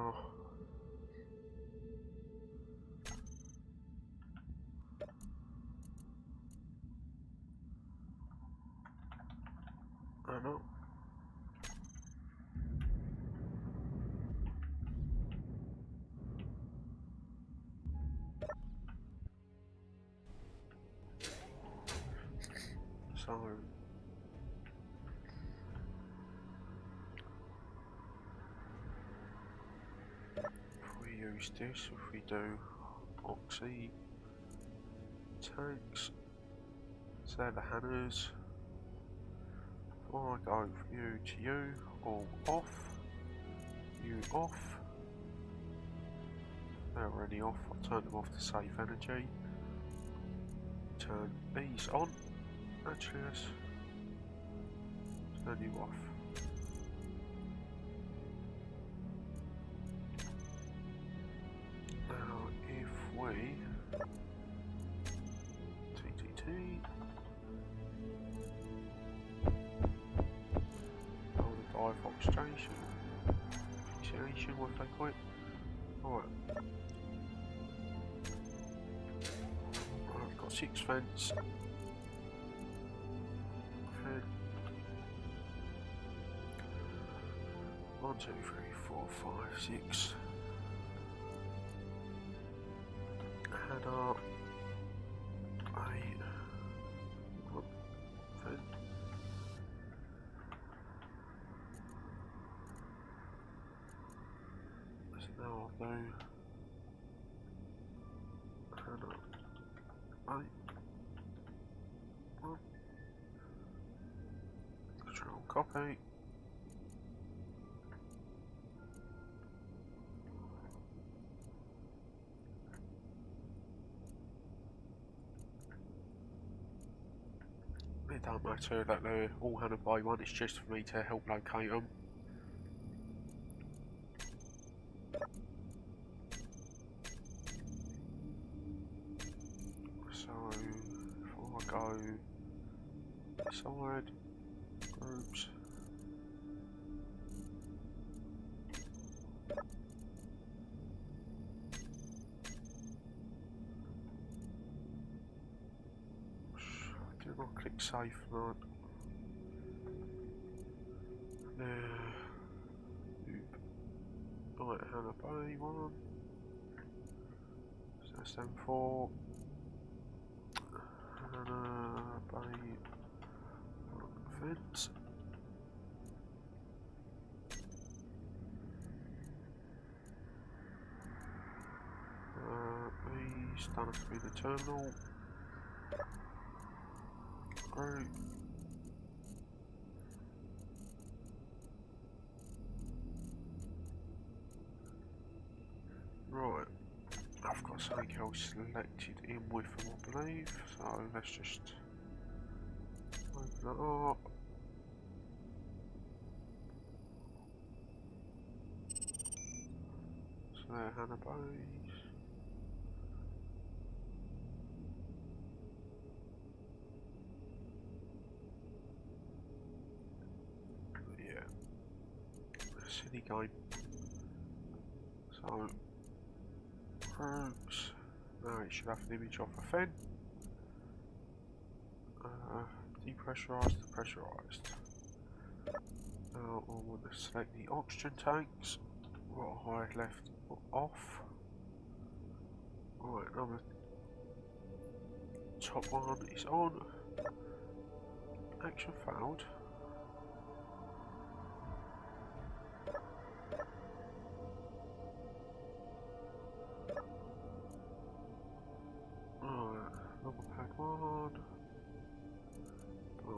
so if we use this, if we do oxy tanks, so they're the Hannahs. If I go from you to you, all off, you off. They're already off. I'll turn them off to save energy. Turn these on. Actually, let's turn you off. Now, if we TTT on the dive oxidation, fixation, what they call it. Alright. I've got 6 vents. Okay. 1, 2, 3, 4, 5, 6. Header. 8. 1 vent. So now I'll do header. 8. 1. Control copy. It don't matter that they're all handled by one, it's just for me to help locate them. So, if I go side, groups, do not click save, right? Right, Hannah Bay 1. So that's them 4. Hannah Bay fence. These don't have to be the terminal. Group. Right, I've got something else selected in with them, I believe, so let's just open that up. So there, Hannah Bays. Yeah, silly game. So, groups, Now it should have an image of a fan. Depressurised, depressurised. Now I want to select the oxygen tanks. What I had left off. Right, number top one is on. Action failed. Right, number pad one.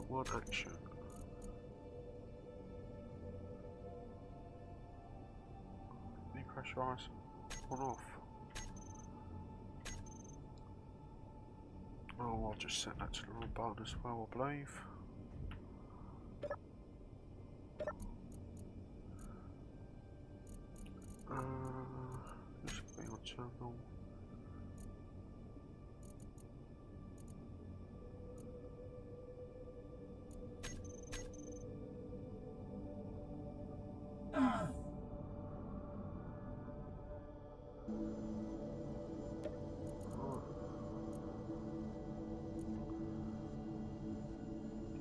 One action. Depressurize. On off. Oh, I'll just set that to the wrong button as well, I believe. This should be on terminal.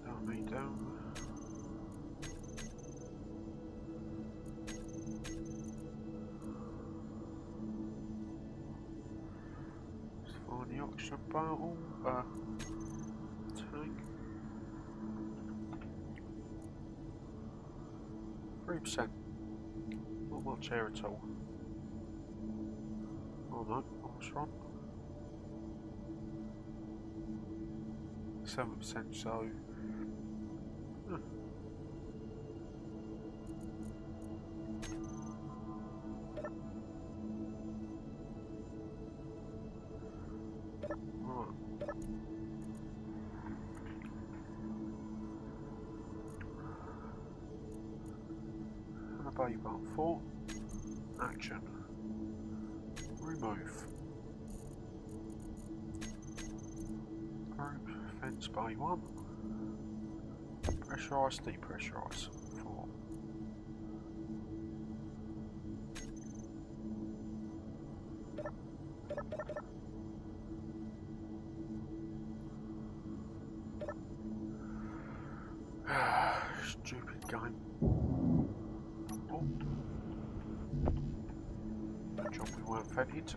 Down, me down. Let's find the oxygen bottle. Tank. 3%. Not much air at all. Oh no, I was wrong. 7%, so. Right. And a bay button 4. Action. Remove. Group fence bay 1. Pressurise, depressurise 4. Stupid game. Oh. Good job we weren't vented.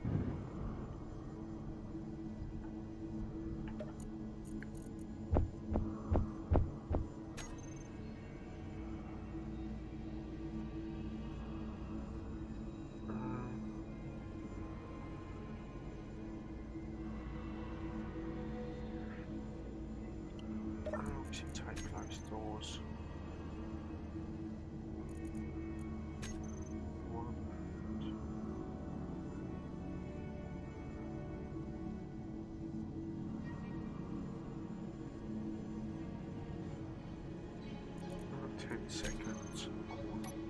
Take closed doors. 1, 2. And 10 seconds.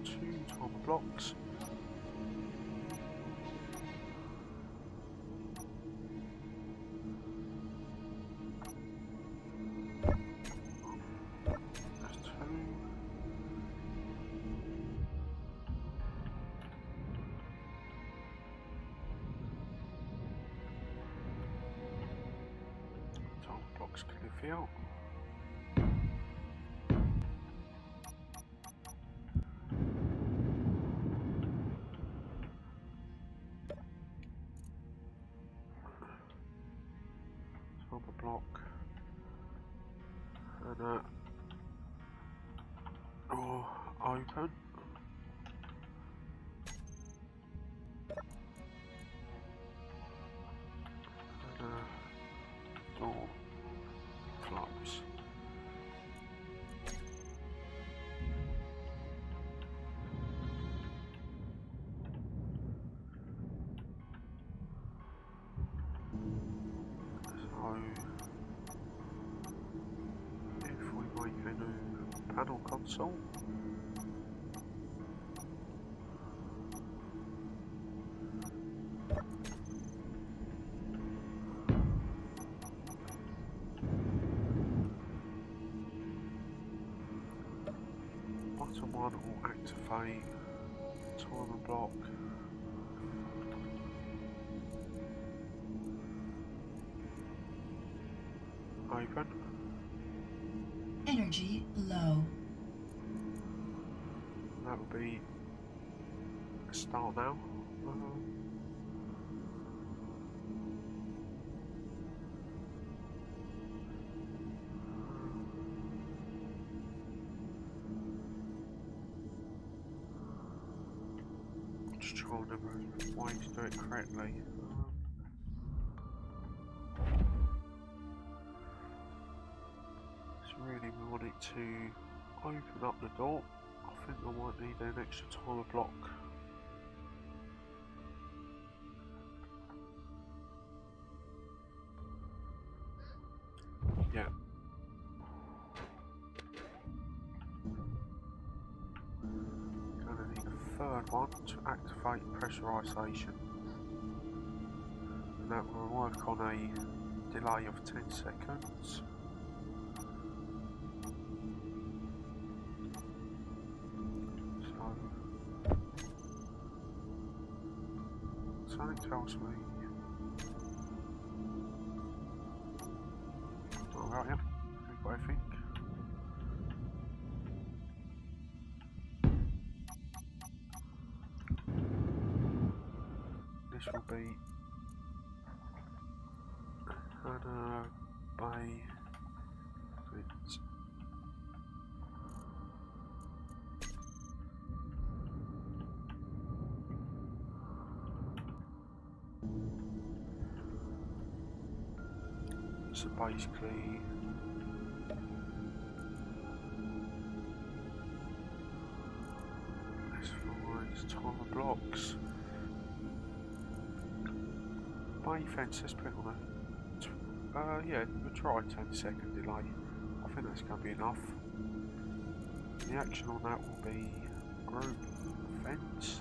2 time blocks. Box clear field. Top a block and door open. And door close. So if we make a new panel console, bottom one will activate timer block. open. Energy low. That will be a start now. Just trying to remember a way to do it correctly. So really we want it to open up the door. I think I might need an extra timer block. Yeah. Gonna need a third one to activate pressurization. And that will work on a delay of 10 seconds. Something tells me. Alright, yeah, we've got everything. This will be Hannah Bay. So basically, this finds timer blocks. Bay fence, let's put it on a, yeah, we'll try a 10-second delay. I think that's going to be enough. The action on that will be group fence.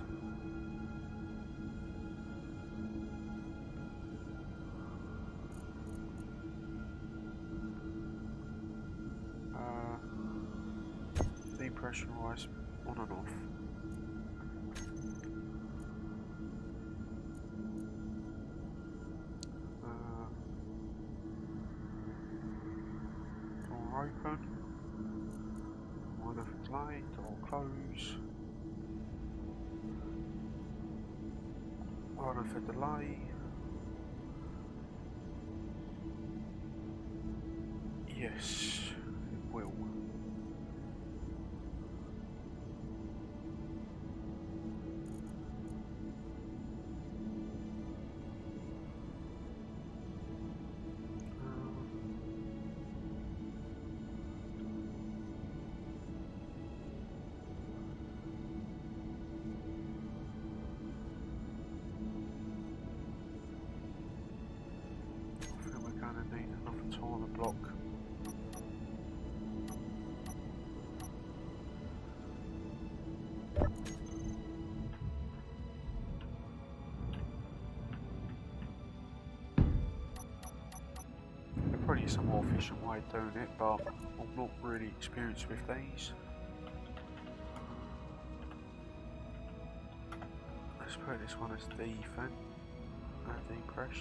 Depressurize on and off. Door open. One of delay, door close. One of a delay. Yes, it will. On the block. There probably is a more efficient way of doing it, but I'm not really experienced with these. Let's put this one as defense, depress.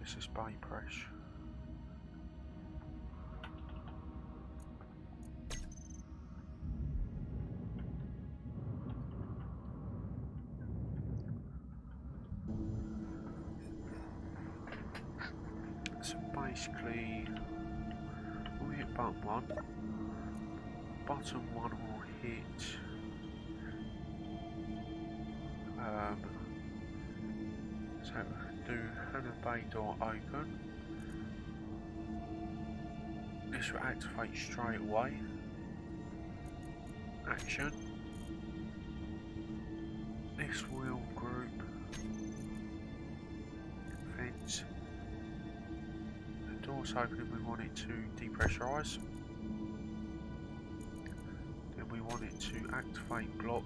This is bay press. So basically, we'll hit button 1. Button 1 will hit so do Hannah Bay door open. This will activate straight away. Action. This will group fence. The door's opening, we want it to depressurize. Then we want it to activate block.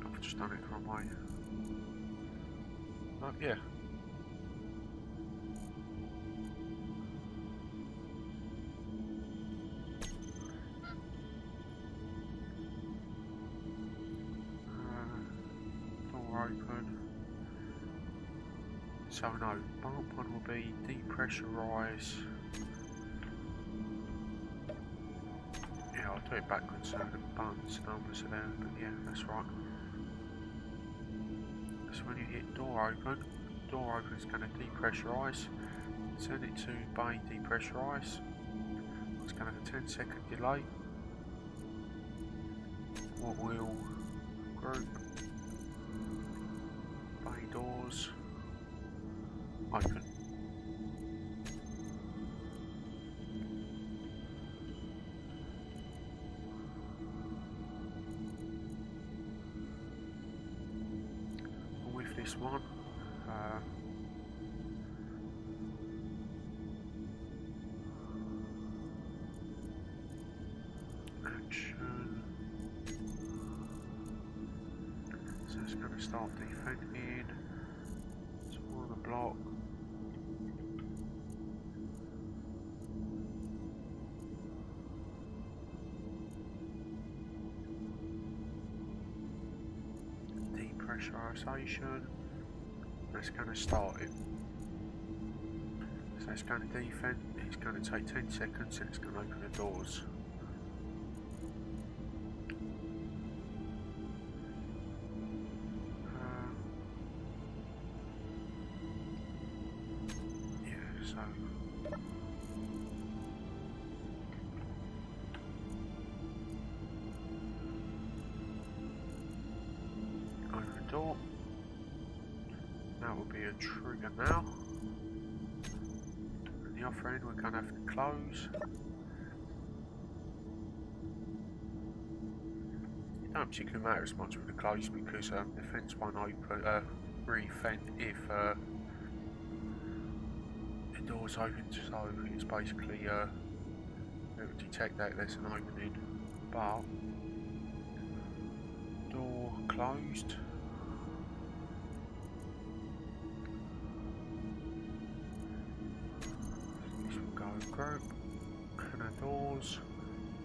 I've just done it the wrong way. So yeah. Door open. So no, bump one will be depressurise. Yeah, I'll do it backwards so the buttons numbers are there, but yeah, that's right. So when you hit door open is going to depressurise. Send it to bay depressurise. It's going to have a 10-second delay. What will group bay doors open. And with this one, action. So it's going to start defending. It's on the block. Depressurization. That's going to start it. So it's going to defend. It's going to take 10 seconds and it's going to open the doors. Open door. That will be a trigger now. And the other end we're going to have to close. It don't particularly matter as much with the close because the fence won't open, re-fend if the door's open, so it's basically it will detect that there's an opening, but door closed. This will go group, and the doors,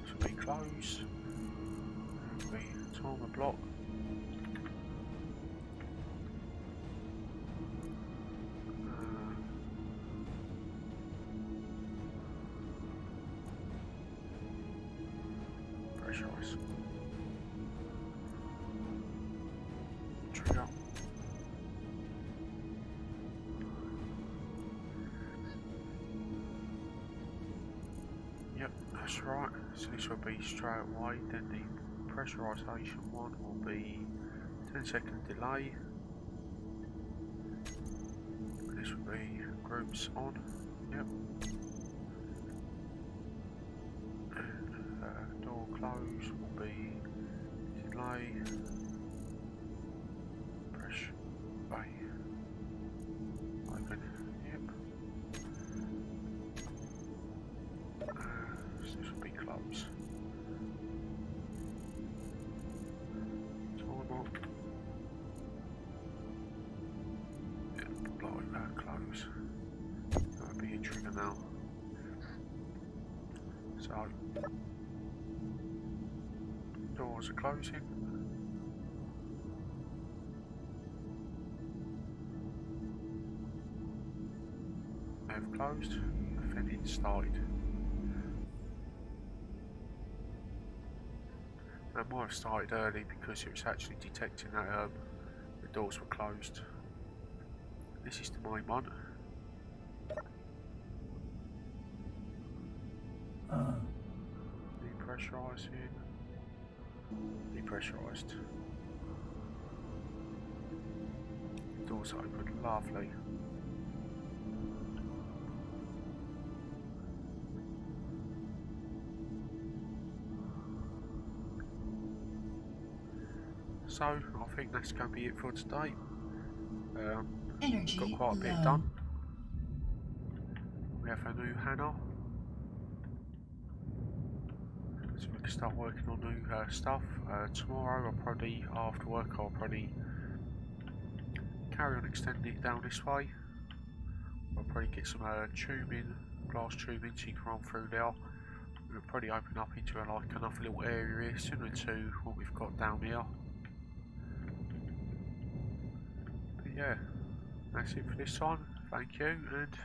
this will be closed, it will be timer block. Pressurize. Trigger. Yep, that's right. So this will be straight away. Then the pressurization one will be 10-second delay. This will be groups on. Yep. And door close will be delay. Press bay. Open. Yep. So this will be close. Timer. Yep, close. That would be a trigger now. So doors are closing. They've closed. The fending started. It might have started early because it was actually detecting that the doors were closed. This is the main one. Depressurising. Depressurised. Doors open. Lovely. So, I think that's going to be it for today. Energy We've got quite a bit low. done. We have a new Hannah. So we can start working on new stuff. Tomorrow, I'll probably, after work, I'll probably carry on extending it down this way. I'll probably get some tubing, glass tubing, so you can run through there. We'll probably open up into like another little area here, similar to what we've got down here. But yeah, that's it for this time. Thank you, and